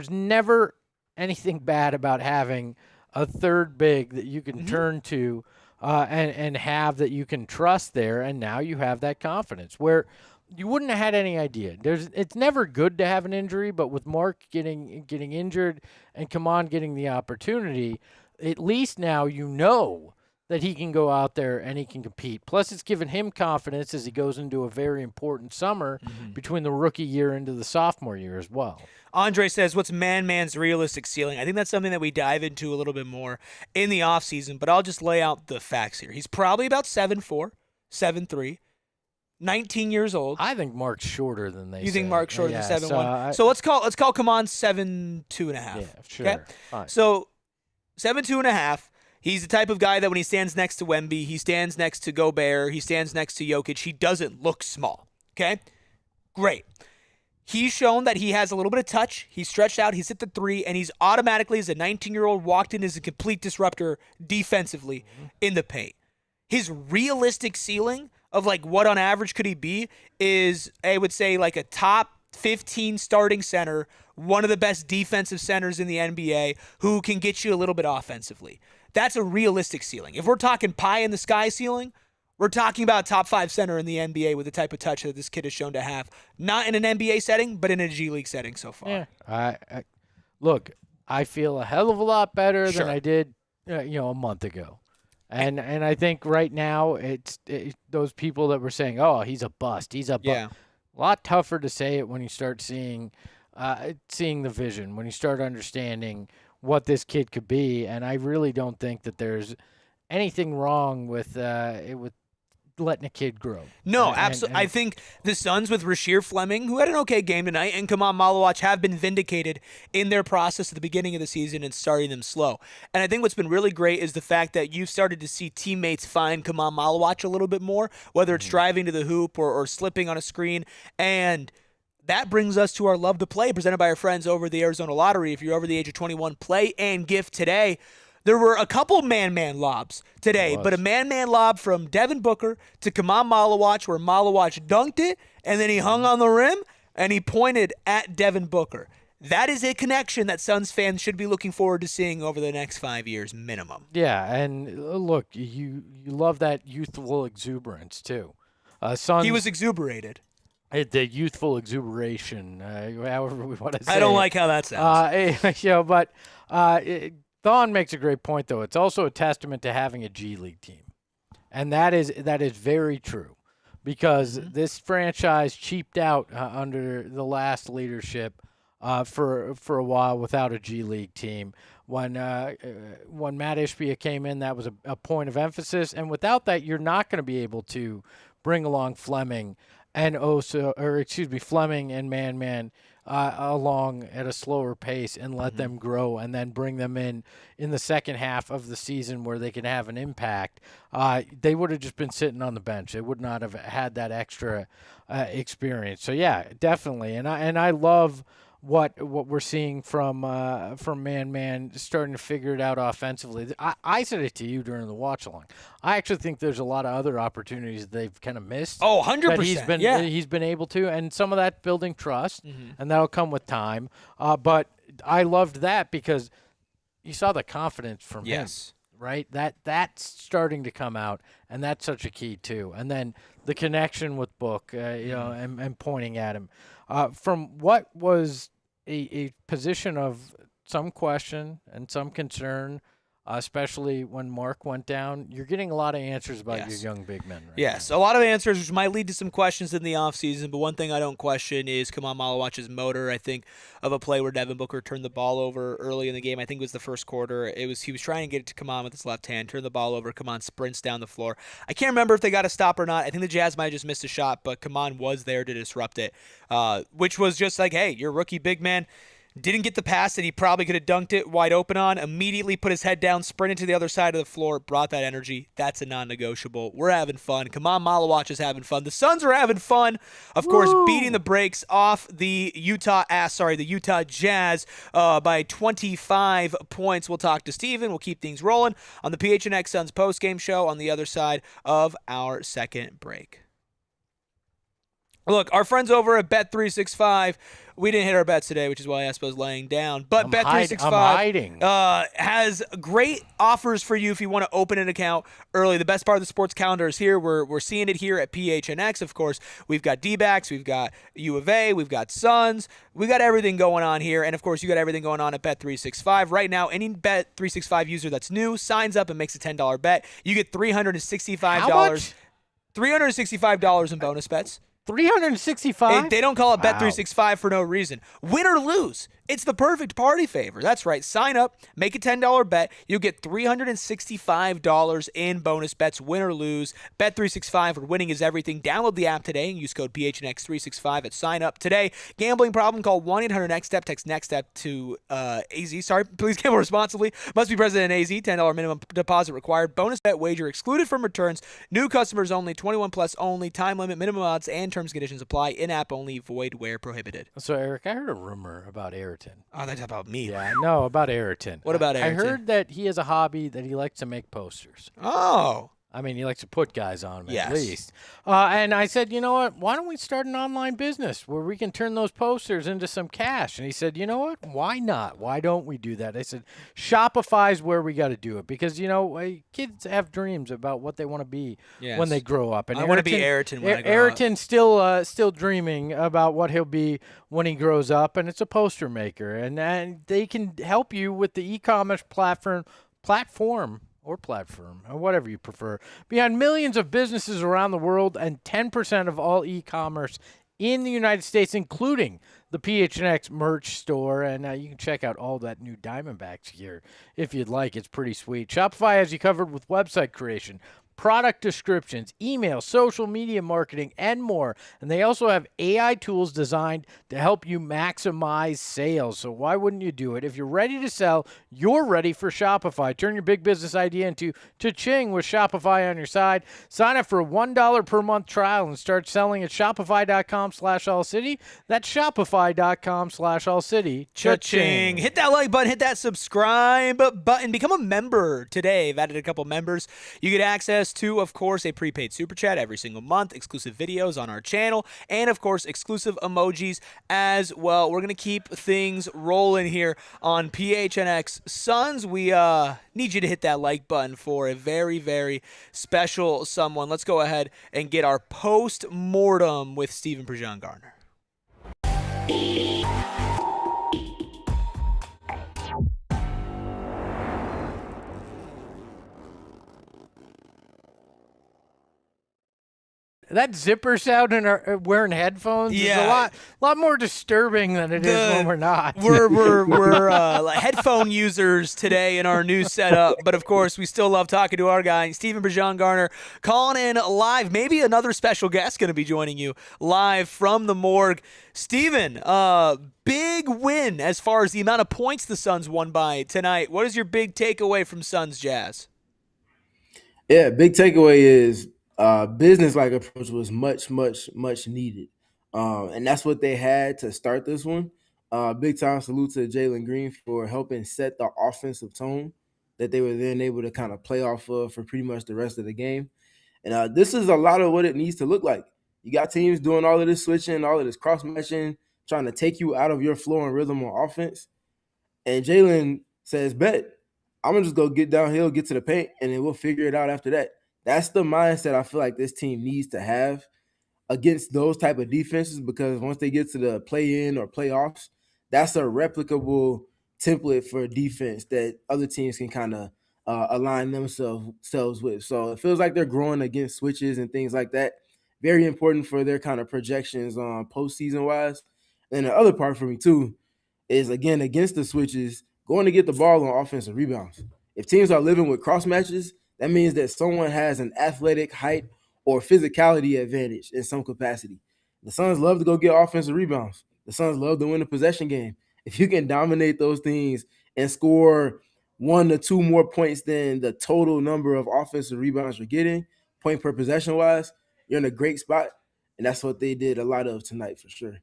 never anything bad about having a third big that you can turn to and have that you can trust there, and now you have that confidence where you wouldn't have had any idea. It's never good to have an injury, but with Mark getting injured and Khaman getting the opportunity, at least now you know that he can go out there and he can compete. Plus, it's given him confidence as he goes into a very important summer between the rookie year into the sophomore year as well. Andre says, what's man's realistic ceiling? I think that's something that we dive into a little bit more in the offseason, but I'll just lay out the facts here. He's probably about 7'4", 7'3", 19 years old. I think Mark's shorter than they You think say. Mark's shorter than 7'1"? So let's call Khaman 7'2.5". Yeah, sure. Okay? Fine. So 7'2.5". He's the type of guy that when he stands next to Wemby, he stands next to Gobert, he stands next to Jokic, he doesn't look small. Okay? Great. He's shown that he has a little bit of touch. He's stretched out. He's hit the 3, and he's automatically, as a 19-year-old, walked in as a complete disruptor defensively in the paint. His realistic ceiling of, what on average could he be is, I would say, a top 15 starting center, one of the best defensive centers in the NBA who can get you a little bit offensively. That's a realistic ceiling. If we're talking pie-in-the-sky ceiling, we're talking about a top 5 center in the NBA with the type of touch that this kid has shown to have. Not in an NBA setting, but in a G League setting so far. Yeah. Look, I feel a hell of a lot better than I did, a month ago. And I think right now it's those people that were saying, oh, he's a bust. He's a bust. Yeah. A lot tougher to say it when you start seeing the vision, when you start understanding what this kid could be. And I really don't think that there's anything wrong with letting a kid grow. No, absolutely. I think the Suns with Rasheer Fleming, who had an okay game tonight, and Khaman Maluach have been vindicated in their process at the beginning of the season and starting them slow. And I think what's been really great is the fact that you've started to see teammates find Khaman Maluach a little bit more, whether it's driving to the hoop or slipping on a screen. And that brings us to our Love to Play, presented by our friends over the Arizona Lottery. If you're over the age of 21, play and gift today. There were a couple man-man lobs today, but a man-man lob from Devin Booker to Khaman Maluach, where Maluach dunked it, and then he hung on the rim. and he pointed at Devin Booker. That is a connection that Suns fans should be looking forward to seeing over the next 5 years minimum. Yeah, and look, you love that youthful exuberance too. Suns, He was exuberated. the youthful exuberation, however we want to say. I don't it. like how that sounds. But Thon makes a great point though. It's also a testament to having a G League team, and that is very true, because this franchise cheaped out under the last leadership. For a while without a G League team. When Matt Ishbia came in, that was a point of emphasis, and without that, you're not going to be able to bring along Fleming and Fleming and Man along at a slower pace and let them grow, and then bring them in the second half of the season where they can have an impact. They would have just been sitting on the bench. They would not have had that extra experience. So yeah, definitely, and I love what we're seeing from Man starting to figure it out offensively. I said it to you during the watch along. I actually think there's a lot of other opportunities they've kind of missed. Oh, 100%. He's been able to, and some of that building trust, and that'll come with time. But I loved that because you saw the confidence from him. Right? That's starting to come out, and that's such a key too. And then the connection with Book, and pointing at him. From what was a position of some question and some concern, especially when Mark went down, you're getting a lot of answers about your young big men. Yes, a lot of answers, which might lead to some questions in the offseason, but one thing I don't question is Khaman Maluach's motor. I think of a play where Devin Booker turned the ball over early in the game. I think it was the first quarter. He was trying to get it to Khaman with his left hand, turned the ball over. Khaman sprints down the floor. I can't remember if they got a stop or not. I think the Jazz might have just missed a shot, but Khaman was there to disrupt it, which was just like, hey, you're a rookie big man. Didn't get the pass that he probably could have dunked it wide open on. Immediately put his head down, sprinted to the other side of the floor, brought that energy. That's a non-negotiable. We're having fun. Khaman Maluach is having fun. The Suns are having fun. Of course, beating the brakes off the Utah Jazz by 25 points. We'll talk to Steven. We'll keep things rolling on the PHNX Suns postgame show on the other side of our second break. Look, our friends over at Bet365, we didn't hit our bets today, which is why Espo's laying down. But Bet365 has great offers for you if you want to open an account early. The best part of the sports calendar is here. We're seeing it here at PHNX. Of course, we've got D-backs, we've got U of A, we've got Suns. We got everything going on here. And, of course, you got everything going on at Bet365. Right now, any Bet365 user that's new signs up and makes a $10 bet. You get $365. How much? $365 in bonus bets. 365? They don't call it Bet365 for no reason. Win or lose, it's the perfect party favor. That's right. Sign up, make a $10 bet. You'll get $365 in bonus bets, win or lose. Bet365, where winning is everything. Download the app today and use code PHNX365 at sign up today. Gambling problem? Call 1-800-NEXT-STEP. Text NEXT-STEP to AZ. Sorry, please gamble responsibly. Must be present in AZ. $10 minimum deposit required. Bonus bet wager excluded from returns. New customers only. 21 plus only. Time limit, minimum odds, and terms and conditions apply. In-app only. Void where prohibited. So, Eric, I heard a rumor about Ayrton. Oh, that's about me. Yeah, no, about Ayrton. What about Ayrton? I heard that he has a hobby that he likes to make posters. Oh. I mean, he likes to put guys on them, yes. at least. And I said, you know what? Why don't we start an online business where we can turn those posters into some cash? And he said, you know what? Why not? Why don't we do that? I said, Shopify's where we got to do it because, kids have dreams about what they want to be when they grow up. And I want to be Ayrton when I grow Ayrton's still dreaming about what he'll be when he grows up, and it's a poster maker. And they can help you with the e-commerce platform, or whatever you prefer. Behind millions of businesses around the world and 10% of all e-commerce in the United States, including the PHNX merch store. And you can check out all that new Diamondbacks gear if you'd like. It's pretty sweet. Shopify has you covered with website creation, product descriptions, email, social media marketing, and more. And they also have AI tools designed to help you maximize sales. So why wouldn't you do it? If you're ready to sell, you're ready for Shopify. Turn your big business idea into cha-ching with Shopify on your side. Sign up for a $1 per month trial and start selling at shopify.com/allcity. That's shopify.com/allcity. Cha-ching. Hit that like button, hit that subscribe button. Become a member today. I've added a couple members. You get access access to, of course, a prepaid super chat every single month, exclusive videos on our channel, and of course, exclusive emojis as well. We're going to keep things rolling here on PHNX Suns. We need you to hit that like button for a very, very special someone. Let's go ahead and get our post-mortem with Stephen Prejean Garner. That zipper sound and our wearing headphones is a lot more disturbing than it is when we're not. We're headphone users today in our new setup, but of course we still love talking to our guy Stephen Prejean Garner, calling in live. Maybe another special guest going to be joining you live from the morgue. Stephen, big win as far as the amount of points the Suns won by tonight. What is your big takeaway from Suns Jazz? Yeah, big takeaway is business-like approach was much needed. And that's what they had to start this one. Big time salute to Jalen Green for helping set the offensive tone that they were then able to kind of play off of for pretty much the rest of the game. And this is a lot of what it needs to look like. You got teams doing all of this switching, all of this cross-matching, trying to take you out of your flow and rhythm on offense. And Jalen says, bet, I'm going to just go get downhill, get to the paint, and then we'll figure it out after that. That's the mindset I feel like this team needs to have against those type of defenses, because once they get to the play-in or playoffs, that's a replicable template for defense that other teams can kind of align themselves with. So it feels like they're growing against switches and things like that. Very important for their kind of projections postseason-wise. And the other part for me, too, is, again, against the switches, going to get the ball on offensive rebounds. If teams are living with cross matches, that means that someone has an athletic height or physicality advantage in some capacity. The Suns love to go get offensive rebounds. The Suns love to win a possession game. If you can dominate those things and score 1 to 2 more points than the total number of offensive rebounds you're getting, point per possession wise, you're in a great spot. And that's what they did a lot of tonight for sure.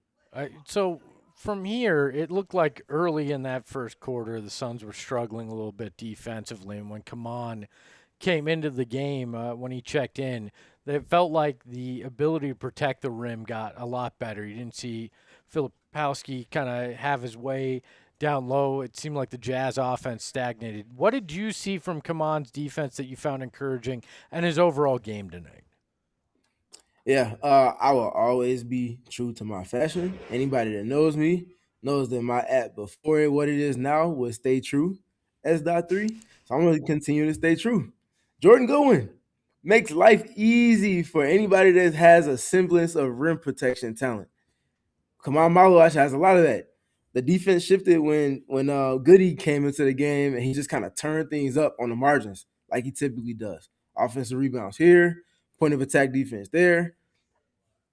So from here, it looked like early in that first quarter, the Suns were struggling a little bit defensively. And when Khaman came into the game, when he checked in, it felt like the ability to protect the rim got a lot better. You didn't see Filipowski kind of have his way down low. It seemed like the Jazz offense stagnated. What did you see from Khaman's defense that you found encouraging and his overall game tonight? Yeah, I will always be true to my fashion. Anybody that knows me knows that my app before what it is now was stay true, S.3. So I'm going to continue to stay true. Jordan Goodwin makes life easy for anybody that has a semblance of rim protection talent. Khaman Maluach has a lot of that. The defense shifted when Goody came into the game, and he just kind of turned things up on the margins like he typically does. Offensive rebounds here, point of attack defense there.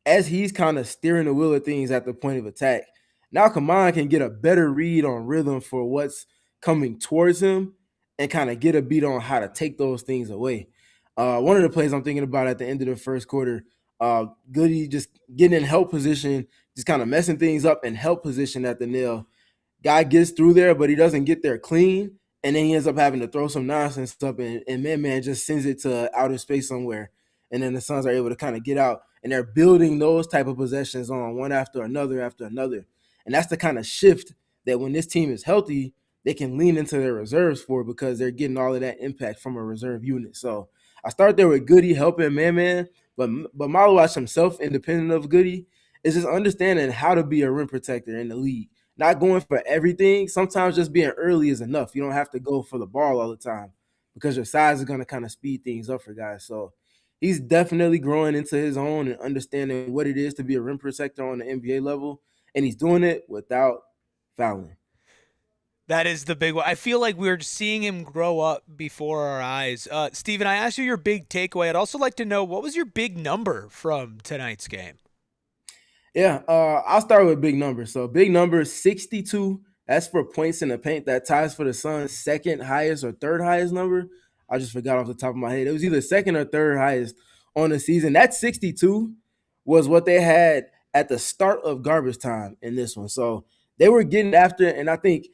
As he's kind of steering the wheel of things at the point of attack, now Khaman can get a better read on rhythm for what's coming towards him and kind of get a beat on how to take those things away. One of the plays I'm thinking about at the end of the first quarter, Goody just getting in help position, just kind of messing things up in help position at the nail. Guy gets through there, but he doesn't get there clean, and then he ends up having to throw some nonsense up, and man just sends it to outer space somewhere. And then the Suns are able to kind of get out, and they're building those type of possessions on one after another. And that's the kind of shift that when this team is healthy, they can lean into their reserves for, because they're getting all of that impact from a reserve unit. So I start there with Goody helping man, but Maluach himself, independent of Goody, is just understanding how to be a rim protector in the league. Not going for everything. Sometimes just being early is enough. You don't have to go for the ball all the time, because your size is going to kind of speed things up for guys. So he's definitely growing into his own and understanding what it is to be a rim protector on the NBA level, and he's doing it without fouling. That is the big one. I feel like we're seeing him grow up before our eyes. Steven, I asked you your big takeaway. I'd also like to know, what was your big number from tonight's game? Yeah, I'll start with big numbers. So big number 62. That's for points in the paint. That ties for the Suns' second highest or third highest number. I just forgot off the top of my head. It was either second or third highest on the season. That 62 was what they had at the start of garbage time in this one. So they were getting after it, and I think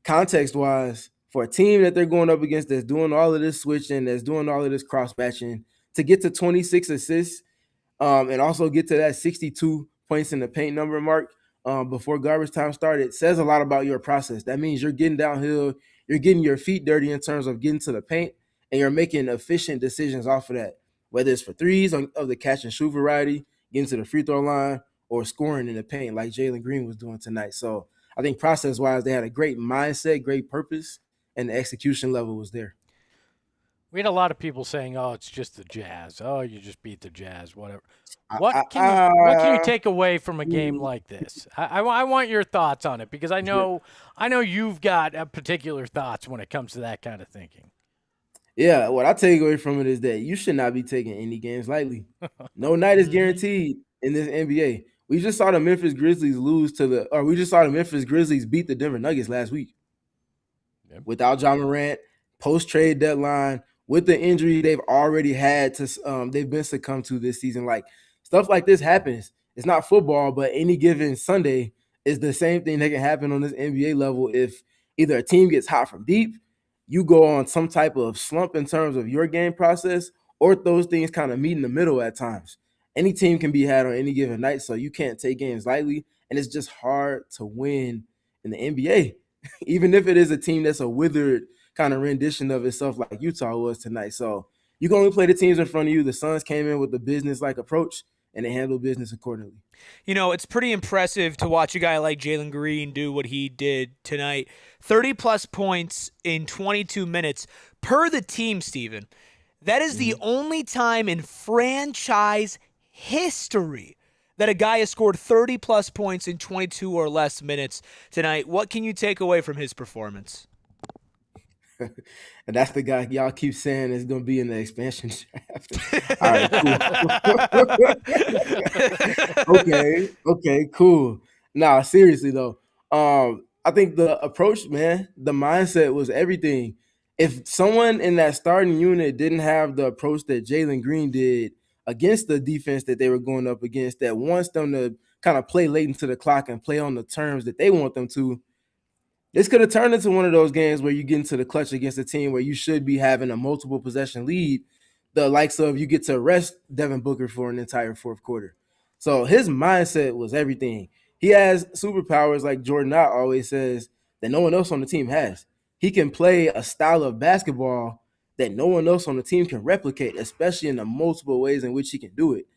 context-wise, for a team that they're going up against that's doing all of this switching, that's doing all of this cross-matching, to get to 26 assists and also get to that 62 points in the paint number mark before garbage time started says a lot about your process. That means you're getting downhill, you're getting your feet dirty in terms of getting to the paint, and you're making efficient decisions off of that, whether it's for threes of the catch and shoot variety, getting to the free throw line, or scoring in the paint like Jalen Green was doing tonight. So I think process-wise, they had a great mindset, great purpose, and the execution level was there. We had a lot of people saying, "Oh, it's just the Jazz. Oh, you just beat the Jazz. Whatever." What What can you take away from a game like this? I want your thoughts on it because I know you've got particular thoughts when it comes to that kind of thinking. Yeah, what I take away from it is that you should not be taking any games lightly. No night is guaranteed in this NBA. We just saw the Memphis Grizzlies beat the Denver Nuggets last week. Yep. Without Ja Morant, post-trade deadline, with the injury they've already had they've been succumbed to this season. Like, stuff like this happens. It's not football, but any given Sunday is the same thing that can happen on this NBA level if either a team gets hot from deep, you go on some type of slump in terms of your game process, or those things kind of meet in the middle at times. Any team can be had on any given night, so you can't take games lightly, and it's just hard to win in the NBA, even if it is a team that's a withered kind of rendition of itself like Utah was tonight. So you can only play the teams in front of you. The Suns came in with a business-like approach, and they handled business accordingly. You know, it's pretty impressive to watch a guy like Jalen Green do what he did tonight. 30-plus points in 22 minutes per the team, Steven. That is the only time in franchise history that a guy has scored 30-plus points in 22 or less minutes tonight. What can you take away from his performance? And that's the guy y'all keep saying is going to be in the expansion draft. All right, cool. Okay, cool. Nah, seriously though, I think the approach, man, the mindset was everything. If someone in that starting unit didn't have the approach that Jalen Green did against the defense that they were going up against, that wants them to kind of play late into the clock and play on the terms that they want them to, this could have turned into one of those games where you get into the clutch against a team where you should be having a multiple possession lead, the likes of you get to rest Devin Booker for an entire fourth quarter. So his mindset was everything. He has superpowers like Jordan Knott always says that no one else on the team has. He can play a style of basketball that no one else on the team can replicate, especially in the multiple ways in which he can do it.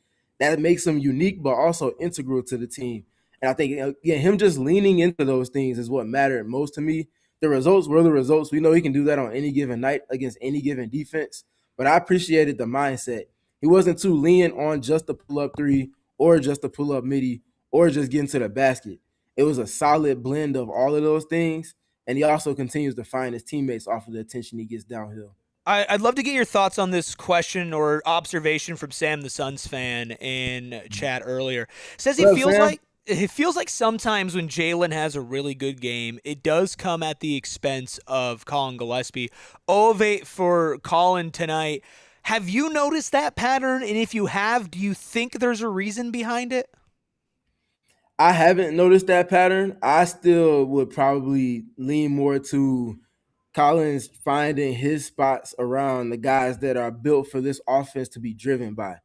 That makes him unique, but also integral to the team. And I think, again, him just leaning into those things is what mattered most to me. The results were the results. We know he can do that on any given night against any given defense. But I appreciated the mindset. He wasn't too lenient on just the pull-up three or just the pull-up midi or just getting to the basket. It was a solid blend of all of those things. And he also continues to find his teammates off of the attention he gets downhill. I'd love to get your thoughts on this question or observation from Sam, the Suns fan, in chat earlier. Says it feels like sometimes when Jalen has a really good game, it does come at the expense of Colin Gillespie. 0 of 8 for Colin tonight. Have you noticed that pattern? And if you have, do you think there's a reason behind it? I haven't noticed that pattern. I still would probably lean more to Colin's finding his spots around the guys that are built for this offense to be driven by.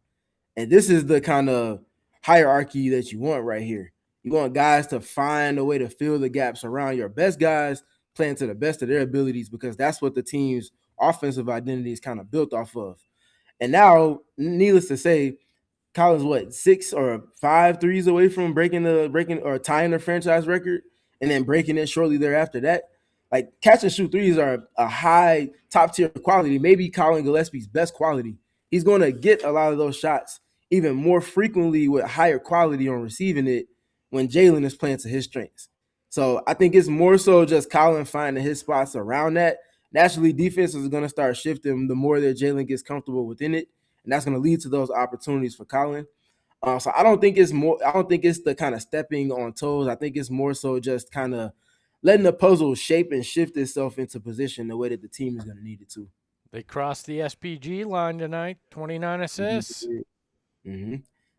And this is the kind of hierarchy that you want right here. You want guys to find a way to fill the gaps around your best guys, playing to the best of their abilities, because that's what the team's offensive identity is kind of built off of. And now, needless to say, Colin's 6 or 5 threes away from breaking or tying the franchise record, and then breaking it shortly thereafter. That, like, catch and shoot threes are a high top tier quality, maybe Colin Gillespie's best quality. He's going to get a lot of those shots even more frequently with higher quality on receiving it when Jalen is playing to his strengths. So I think it's more so just Colin finding his spots around that. Naturally, defenses are going to start shifting the more that Jalen gets comfortable within it, and that's going to lead to those opportunities for Colin. So I don't think it's the kind of stepping on toes. I think it's more so just kind of letting the puzzle shape and shift itself into position the way that the team is going to need it to. They crossed the SPG line tonight, 29 assists. Mm-hmm.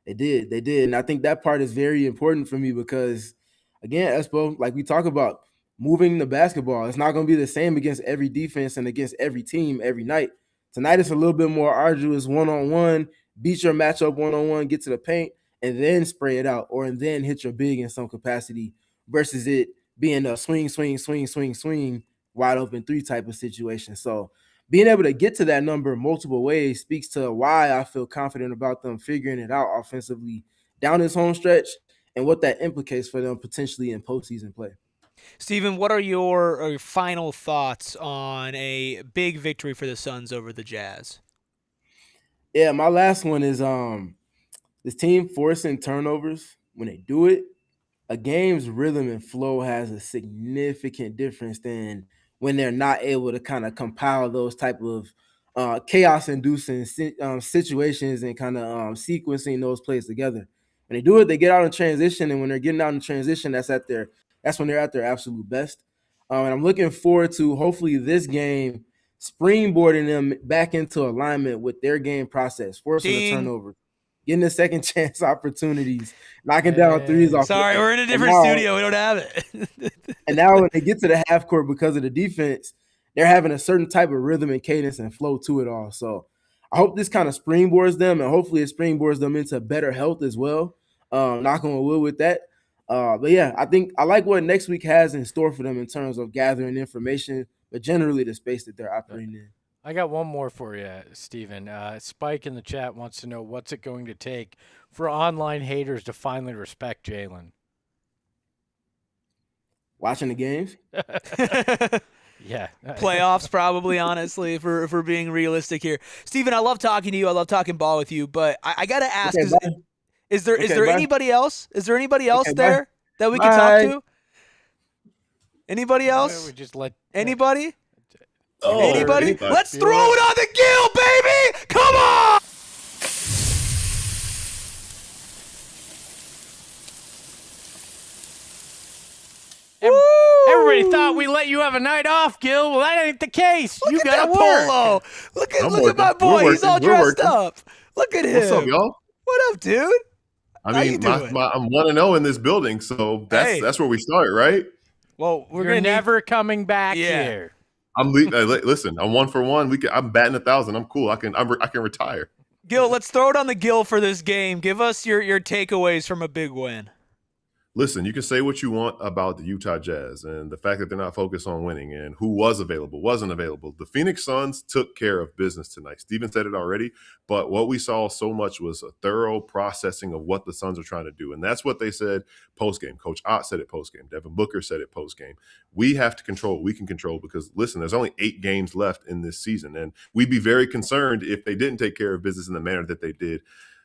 They did. And I think that part is very important for me because, again, Espo, like we talk about, moving the basketball, it's not going to be the same against every defense and against every team every night. Tonight it's a little bit more arduous, one-on-one, beat your matchup one-on-one, get to the paint, and then spray it out, or and then hit your big in some capacity, versus it being a swing, swing, swing, swing, swing, wide open three type of situation. So being able to get to that number multiple ways speaks to why I feel confident about them figuring it out offensively down this home stretch and what that implicates for them potentially in postseason play. Steven, what are your final thoughts on a big victory for the Suns over the Jazz? Yeah, my last one is this team forcing turnovers. When they do it, a game's rhythm and flow has a significant difference than when they're not able to kind of compile those type of chaos-inducing situations and kind of sequencing those plays together. When they do it, they get out in transition, and when they're getting out in transition, that's when they're at their absolute best. And I'm looking forward to hopefully this game springboarding them back into alignment with their game process, forcing the turnover, getting the second chance opportunities, knocking down threes off. Sorry, we're in a different studio. We don't have it. And now when they get to the half court because of the defense, they're having a certain type of rhythm and cadence and flow to it all. So I hope this kind of springboards them, and hopefully it springboards them into better health as well. Knock on wood with that. But yeah, I think I like what next week has in store for them in terms of gathering information, but generally the space that they're operating in. I got one more for you, Steven. Spike in the chat wants to know what's it going to take for online haters to finally respect Jalen. Watching the games? Yeah. Playoffs, probably, honestly, for being realistic here. Steven, I love talking to you. I love talking ball with you, but I got to ask, is there anybody else? Is there anybody else there that we can talk to? Anybody else? We just let anybody? Anybody? Let's throw it on the gill, baby! Come on! Everybody thought we let you have a night off, Gil. Well, that ain't the case. Look you at got to that work. polo. Look at my boy. He's all dressed up. Look at him. What's up, y'all? What up, dude? I mean, I'm 1-0 in this building, so that's where we start, right? Well, You're never coming back here. Listen, I'm 1 for 1. I'm batting 1,000. I'm cool. I can retire. Gil, let's throw it on the gill for this game. Give us your takeaways from a big win. Listen, you can say what you want about the Utah Jazz and the fact that they're not focused on winning and who was available, wasn't available. The Phoenix Suns took care of business tonight. Steven said it already, but what we saw so much was a thorough processing of what the Suns are trying to do. And that's what they said postgame. Coach Ott said it postgame. Devin Booker said it postgame. We have to control what we can control because, listen, there's only 8 games left in this season. And we'd be very concerned if they didn't take care of business in the manner that they did.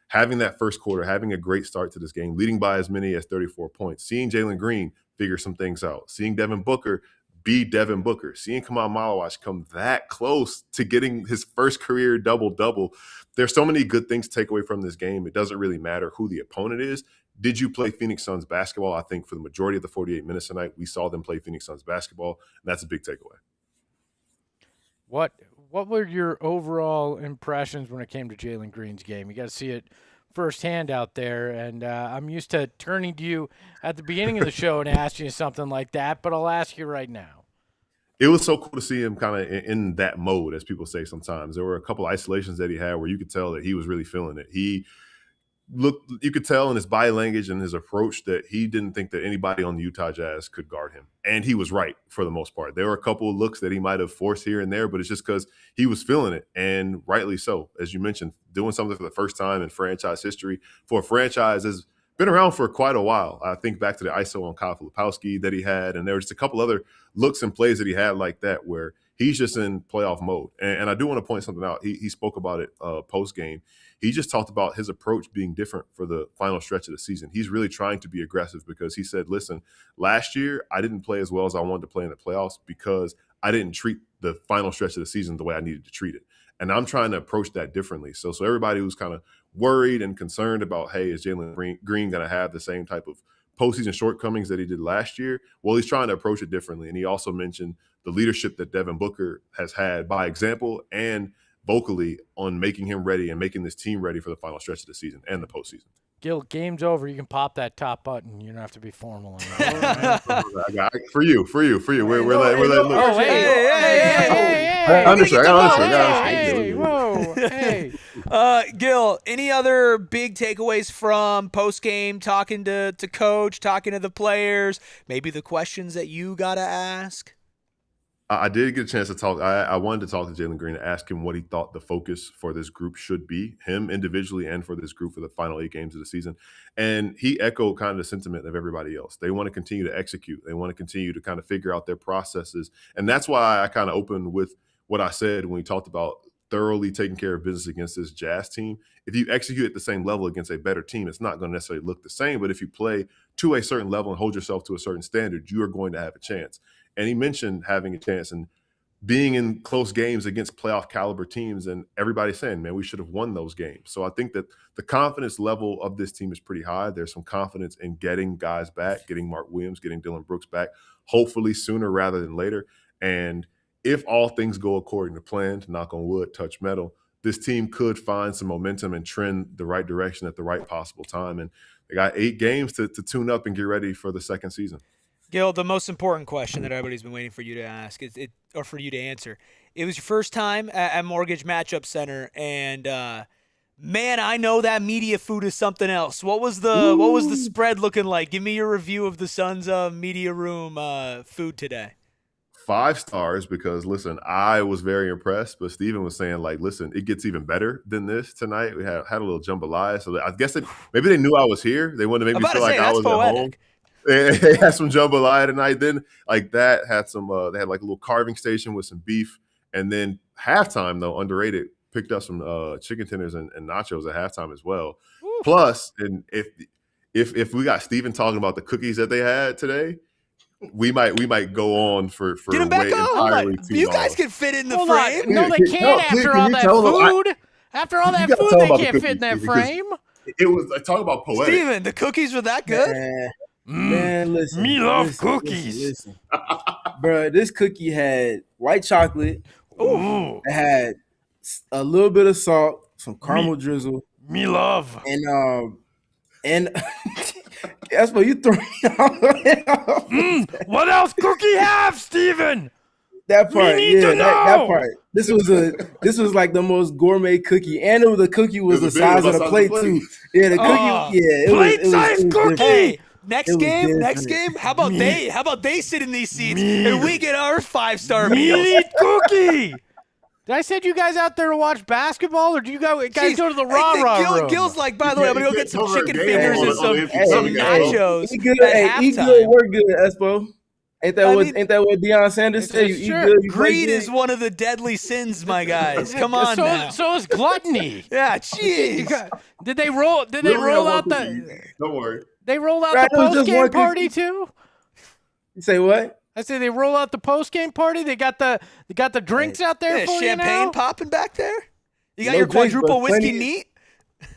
Having that first quarter, having a great start to this game, leading by as many as 34 points, seeing Jalen Green figure some things out, seeing Devin Booker be Devin Booker, seeing Khaman Maluach come that close to getting his first career double-double. There's so many good things to take away from this game. It doesn't really matter who the opponent is. Did you play Phoenix Suns basketball? I think for the majority of the 48 minutes tonight, we saw them play Phoenix Suns basketball, and that's a big takeaway. What were your overall impressions when it came to Jalen Green's game? You got to see it firsthand out there, and I'm used to turning to you at the beginning of the show and asking you something like that, but I'll ask you right now. It was so cool to see him kind of in that mode, as people say sometimes. There were a couple isolations that he had where you could tell that he was really feeling it. You could tell in his body language and his approach that he didn't think that anybody on the Utah Jazz could guard him. And he was right for the most part. There were a couple of looks that he might have forced here and there, but it's just because he was feeling it, and rightly so. As you mentioned, doing something for the first time in franchise history for a franchise that's been around for quite a while. I think back to the ISO on Kyle Filipowski that he had, and there was just a couple other looks and plays that he had like that where he's just in playoff mode. And I do want to point something out. He spoke about it post-game. He just talked about his approach being different for the final stretch of the season. He's really trying to be aggressive because he said, listen, last year I didn't play as well as I wanted to play in the playoffs because I didn't treat the final stretch of the season the way I needed to treat it. And I'm trying to approach that differently. So everybody who's kind of worried and concerned about, hey, is Jalen Green going to have the same type of postseason shortcomings that he did last year? Well, he's trying to approach it differently. And he also mentioned the leadership that Devin Booker has had by example and vocally on making him ready and making this team ready for the final stretch of the season and the postseason. Gil, game's over. You can pop that top button. You don't have to be formal. For you. We're letting Oh, hey. I understand. Hey, whoa, hey. Gil, any other big takeaways from post game, talking to coach, talking to the players, maybe the questions that you got to ask? I did get a chance to talk. I wanted to talk to Jalen Green and ask him what he thought the focus for this group should be, him individually and for this group for the final 8 games of the season. And he echoed kind of the sentiment of everybody else. They want to continue to execute. They want to continue to kind of figure out their processes. And that's why I kind of opened with what I said when we talked about thoroughly taking care of business against this Jazz team. If you execute at the same level against a better team, it's not going to necessarily look the same. But if you play to a certain level and hold yourself to a certain standard, you are going to have a chance. And he mentioned having a chance and being in close games against playoff caliber teams, and everybody's saying, man, we should have won those games. So I think that the confidence level of this team is pretty high. There's some confidence in getting guys back, getting Mark Williams, getting Dillon Brooks back, hopefully sooner rather than later. And if all things go according to plan, to knock on wood, touch metal, this team could find some momentum and trend the right direction at the right possible time. And they got 8 games to tune up and get ready for the second season. Gil, the most important question that everybody's been waiting for you to ask or for you to answer. It was your first time at Mortgage Matchup Center, and man, I know that media food is something else. What was the spread looking like? Give me your review of the Suns media room food today. 5 stars because, listen, I was very impressed, but Steven was saying, like, listen, it gets even better than this tonight. We had a little jambalaya, so I guess maybe they knew I was here. They wanted to make me feel like I was poetic. At home. They had some jambalaya tonight. Then, like, that had some they had like a little carving station with some beef. And then halftime, though, underrated, picked up some chicken tenders and nachos at halftime as well. Ooh. Plus, and if we got Steven talking about the cookies that they had today, we might go on for get them back on. You guys can fit in the frame. No, they can't after all that food. After all that food, they can't fit in that frame. It was talk about poetic. Steven, the cookies were that good? Man, listen. Me love cookies. Listen. Bro, this cookie had white chocolate. Ooh. It had a little bit of salt, some caramel drizzle. Me love. And that's what you throw me off. What else cookie have, Steven? That part, we need to know. That part. This was like the most gourmet cookie, and the cookie was the size of the plate too. Yeah, the cookie. Plate size cookie. Hey, next game. How about they sit in these seats and we get our 5-star meals? Eat cookie. Did I send you guys out there to watch basketball, or do you guys go to the rah-rah room? Gil's like, by the way, I'm going to go get some chicken fingers and some nachos. Eat good, work good, Espo. Ain't that what Deion Sanders said? You eat good, you greed is one of the deadly sins, my guys. Come on now. So is gluttony. Yeah, jeez. Did they roll out the? Don't worry. They roll out the post-game party too? You say what? I say they roll out the post-game party. They got the drinks out there for champagne popping back there. You got your quadruple whiskey neat?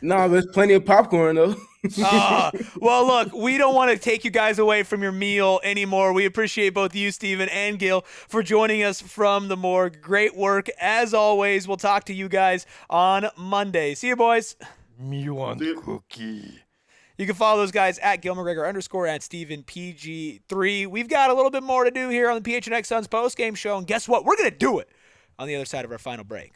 No, there's plenty of popcorn though. Well, look, we don't want to take you guys away from your meal anymore. We appreciate both you, Steven, and Gil, for joining us from the morgue. Great work as always. We'll talk to you guys on Monday. See you, boys. Me want cookie. You can follow those guys at Gil McGregor _ at StevenPG3. We've got a little bit more to do here on the PHNX Suns postgame show, and guess what? We're going to do it on the other side of our final break.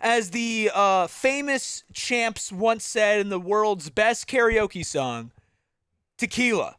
As the famous champs once said in the world's best karaoke song, tequila.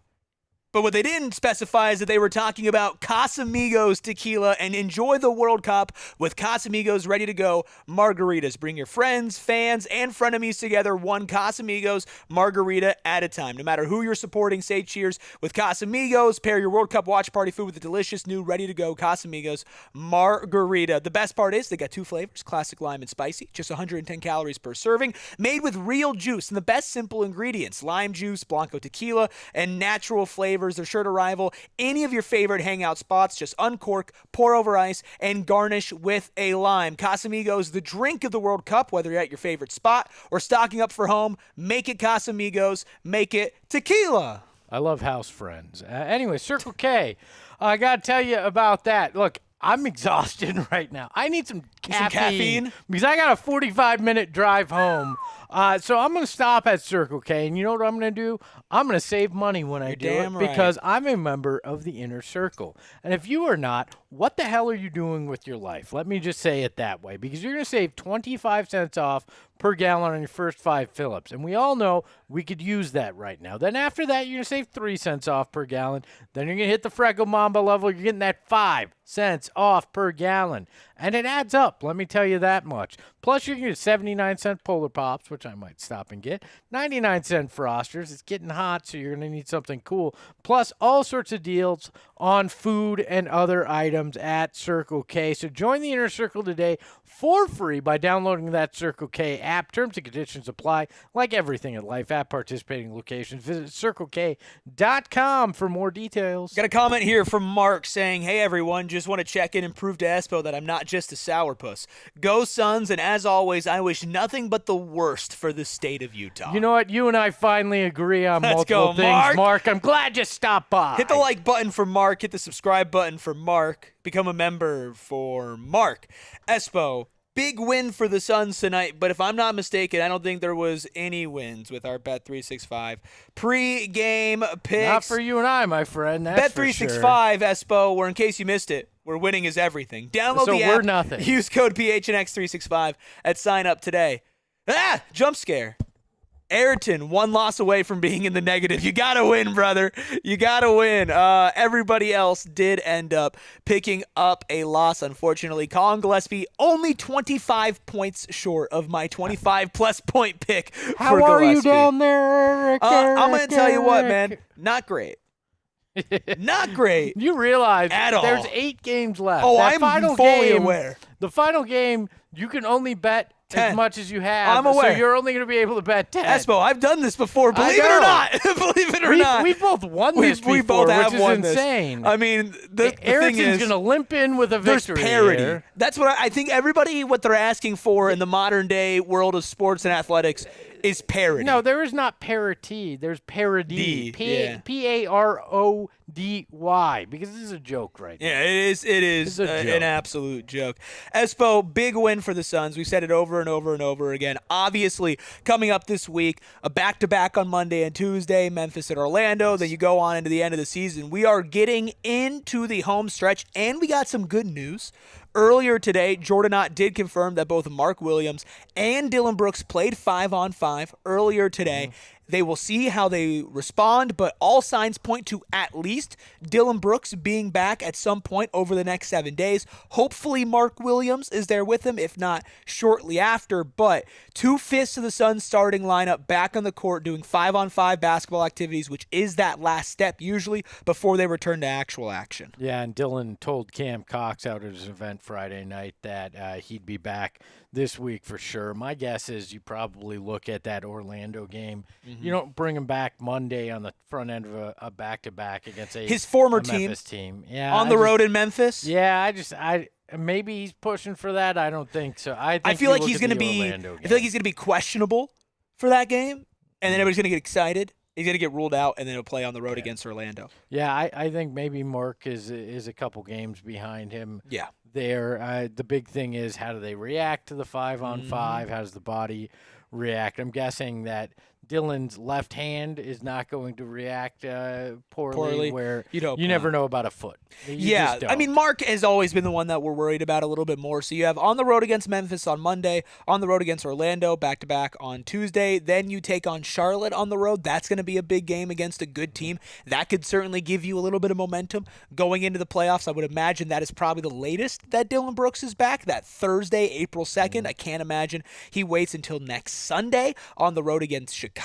But what they didn't specify is that they were talking about Casamigos tequila, and enjoy the World Cup with Casamigos ready to go margaritas. Bring your friends, fans, and frenemies together, one Casamigos margarita at a time. No matter who you're supporting, say cheers with Casamigos. Pair your World Cup watch party food with the delicious new ready to go Casamigos margarita. The best part is they got 2 flavors, classic lime and spicy, just 110 calories per serving, made with real juice and the best simple ingredients, lime juice, Blanco tequila, and natural flavors. They're sure to rival any of your favorite hangout spots. Just uncork, pour over ice, and garnish with a lime. Casamigos, the drink of the World Cup, whether you're at your favorite spot or stocking up for home, make it Casamigos, make it tequila. I love house friends. Anyway, Circle K. I got to tell you about that. Look, I'm exhausted right now. I need some some caffeine? because I got a 45-minute drive home. So I'm going to stop at Circle K, and you know what I'm going to do? I'm going to save money when I do it damn right. because I'm a member of the Inner Circle. And if you are not, what the hell are you doing with your life? Let me just say it that way, because you're going to save 25 cents off per gallon on your first 5 fill-ups. And we all know we could use that right now. Then after that, you're going to save 3 cents off per gallon. Then you're going to hit the Freckle Mamba level. You're getting that 5 cents off per gallon. And it adds up, let me tell you that much. Plus, you're going to get 79-cent Polar Pops, which I might stop and get. 99-cent Frosters. It's getting hot, so you're going to need something cool. Plus, all sorts of deals on food and other items at Circle K. So join the Inner Circle today for free by downloading that Circle K app. Terms and conditions apply, like everything in life at participating locations. Visit CircleK.com for more details. Got a comment here from Mark saying, hey, everyone, just want to check in and prove to Espo that I'm not just a sourpuss. Go Suns, and as always, I wish nothing but the worst for the state of Utah. You know what? You and I finally agree on Let's multiple go, things, Mark. I'm glad you stopped by. Hit the like button for Mark. Hit the subscribe button for Mark. Become a member for Mark. Espo, big win for the Suns tonight, but if I'm not mistaken, I don't think there was any wins with our Bet365 pre-game picks. Not for you and I, my friend. That's Bet365, Espo, where in case you missed it, where winning is everything. Download So the app. we're nothing. Use code PHNX365 at sign up today. Jump scare. Ayrton, 1 loss away from being in the negative. You got to win, brother. You got to win. Everybody else did end up picking up a loss, unfortunately. Colin Gillespie, only 25 points short of my 25-plus point pick How for are you Gillespie. down there, Eric? I'm going to tell you what, Eric? man. Not great. Not great. You realize At all. there's 8 games left. Oh, That I'm final fully game, aware. The final game, you can only bet 10. as much as you have. I'm aware. So you're only going to be able to bet 10. Espo, I've done this before. Believe it or know. not. Believe it or not. We both won this before, we both have which is won insane. this. I mean, the thing Erickson's is, going to limp in with a there's victory parity. here. That's what I think everybody, what they're asking for in the modern day world of sports and athletics is parity. No, there is not parity. There's parody. Yeah. Parody. Because this is a joke right now. Yeah, it is a joke. an absolute joke. Espo, big win for the Suns. We said it over and over and over again. Obviously, coming up this week, a back-to-back on Monday and Tuesday, Memphis and Orlando. Then you go on into the end of the season. We are getting into the home stretch, and we got some good news. Earlier today, Jordan Ott did confirm that both Mark Williams and Dillon Brooks played 5-on-5 earlier today. They will see how they respond, but all signs point to at least Dillon Brooks being back at some point over the next 7 days. Hopefully Mark Williams is there with him, if not shortly after. But 2/5 of the Suns starting lineup back on the court doing 5-on-5 basketball activities, which is that last step usually before they return to actual action. Yeah, and Dillon told Cam Cox out at his event Friday night that he'd be back this week for sure. My guess is you probably look at that Orlando game. You don't bring him back Monday on the front end of a back-to-back against his former Memphis team. Yeah, on the road in Memphis. Yeah, maybe he's pushing for that. I don't think so. I feel like he's going to be. I feel like he's going to be questionable for that game, and then everybody's going to get excited. He's going to get ruled out, and then he'll play on the road against Orlando. Yeah, I think maybe Mark is a couple games behind him. Yeah. There, the big thing is how do they react to the 5-on-5? How does the body react? I'm guessing that Dillon's left hand is not going to react poorly, where you never know about a foot. You just don't. I mean, Mark has always been the one that we're worried about a little bit more. So you have on the road against Memphis on Monday, on the road against Orlando, back-to-back on Tuesday. Then you take on Charlotte on the road. That's going to be a big game against a good team. That could certainly give you a little bit of momentum going into the playoffs. I would imagine that is probably the latest that Dillon Brooks is back, that Thursday, April 2nd. I can't imagine he waits until next Sunday on the road against Chicago.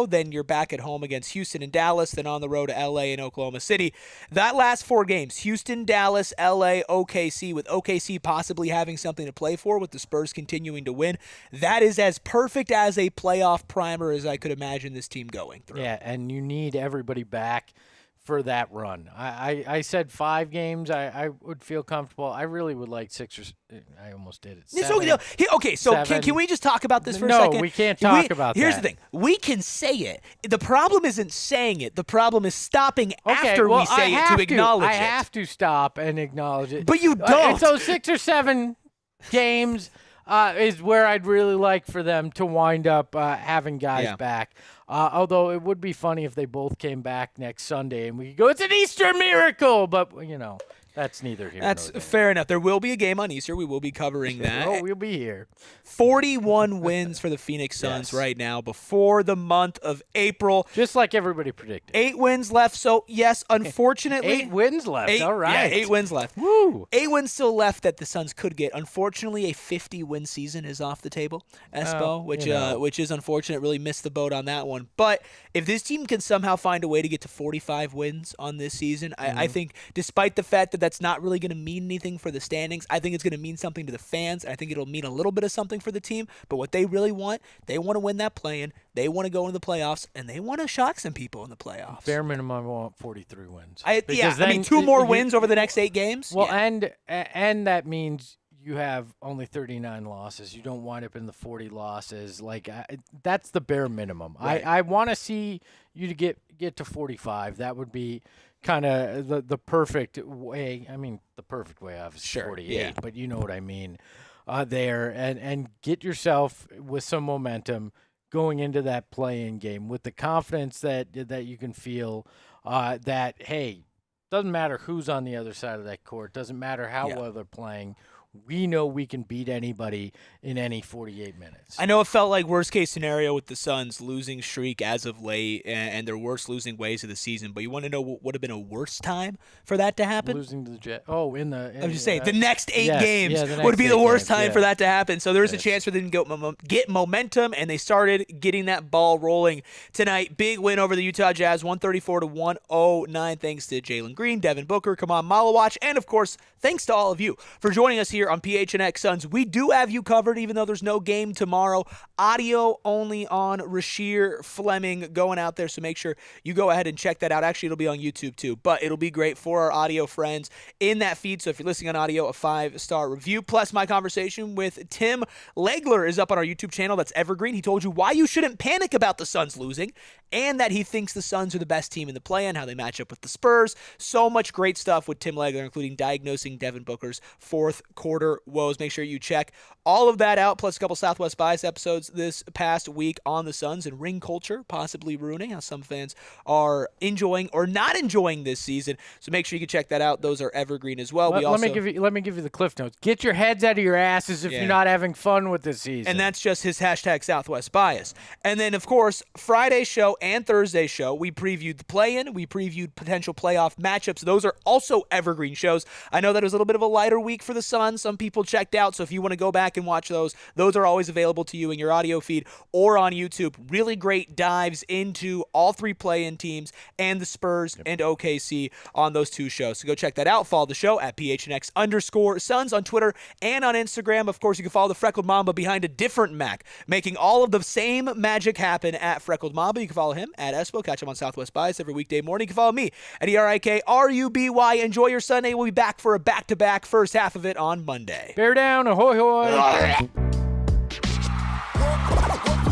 Then you're back at home against Houston and Dallas, then on the road to LA and Oklahoma City. That last 4 games, Houston, Dallas, LA, OKC, with OKC possibly having something to play for with the Spurs continuing to win. That is as perfect as a playoff primer as I could imagine this team going through. Yeah, and you need everybody back for that run. I said 5 games. I would feel comfortable. I really would like 6 or I almost did it. Okay, so can we just talk about this for a second? No, we can't talk about Here's that. the thing. We can say it. The problem isn't saying it. The problem is stopping after we say it to acknowledge it. I have to stop and acknowledge it. But you don't. So 6 or 7 games is where I'd really like for them to wind up having guys back. Although it would be funny if they both came back next Sunday and we could go, it's an Easter miracle. But, that's neither here That's nor there. fair enough. There will be a game on Easter. We will be covering that. Oh, we'll be here. 41 wins for the Phoenix Suns right now before the month of April. Just like everybody predicted. 8 wins left. So, yes, unfortunately. 8 wins left. All right. Yeah, 8 wins left. Woo. 8 wins still left that the Suns could get. Unfortunately, a 50-win season is off the table, Espo, which is unfortunate. Really missed the boat on that one. But if this team can somehow find a way to get to 45 wins on this season, I think despite the fact that that's not really going to mean anything for the standings, I think it's going to mean something to the fans. I think it'll mean a little bit of something for the team. But what they really want, they want to win that play-in. They want to go into the playoffs, and they want to shock some people in the playoffs. Bare minimum, I want 43 wins. I mean, 2 more wins over the next 8 games. Well, and that means you have only 39 losses. You don't wind up in the 40 losses. That's the bare minimum. Right. I want to see you to get to 45. That would be kind of the perfect way. I mean, the perfect way obviously 48, but you know what I mean there. And get yourself with some momentum going into that play-in game with the confidence that you can feel that, hey, doesn't matter who's on the other side of that court. Doesn't matter how well they're playing. We know we can beat anybody in any 48 minutes. I know it felt like worst-case scenario with the Suns losing streak as of late and their worst losing ways of the season, but you want to know what would have been a worse time for that to happen? Losing to the Jets. Oh, I'm just saying, the next 8 games the next would be the worst games, time for that to happen. So there's a chance for them to get momentum, and they started getting that ball rolling tonight. Big win over the Utah Jazz, 134-109, thanks to Jalen Green, Devin Booker, Khaman Maluach, and, of course, thanks to all of you for joining us here on PHNX Suns. We do have you covered, even though there's no game tomorrow. Audio only on Rasheer Fleming going out there, so make sure you go ahead and check that out. Actually, it'll be on YouTube too, but it'll be great for our audio friends in that feed. So if you're listening on audio, a 5-star review. Plus, my conversation with Tim Legler is up on our YouTube channel. That's evergreen. He told you why you shouldn't panic about the Suns losing and that he thinks the Suns are the best team in the play-in, how they match up with the Spurs. So much great stuff with Tim Legler, including diagnosing Devin Booker's fourth quarter woes. Make sure you check all of that out, plus a couple Southwest Bias episodes this past week on the Suns and ring culture, possibly ruining how some fans are enjoying or not enjoying this season. So make sure you can check that out. Those are evergreen as well. Let me give you the cliff notes. Get your heads out of your asses if you're not having fun with this season. And that's just his hashtag Southwest Bias. And then, of course, Friday's show and Thursday's show, we previewed the play-in. We previewed potential playoff matchups. Those are also evergreen shows. I know that it was a little bit of a lighter week for the Suns. Some people checked out, so if you want to go back and watch those are always available to you in your audio feed or on YouTube. Really great dives into all 3 play-in teams and the Spurs and OKC on those 2 shows. So go check that out. Follow the show at PHNX_Suns on Twitter and on Instagram. Of course, you can follow the Freckled Mamba behind a different Mac, making all of the same magic happen at Freckled Mamba. You can follow him at Espo. Catch him on Southwest Bias every weekday morning. You can follow me at ERIKRUBY. Enjoy your Sunday. We'll be back for a back-to-back first half of it on Monday. Bear down, ahoy, hoy.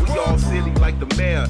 We all silly like the mayor.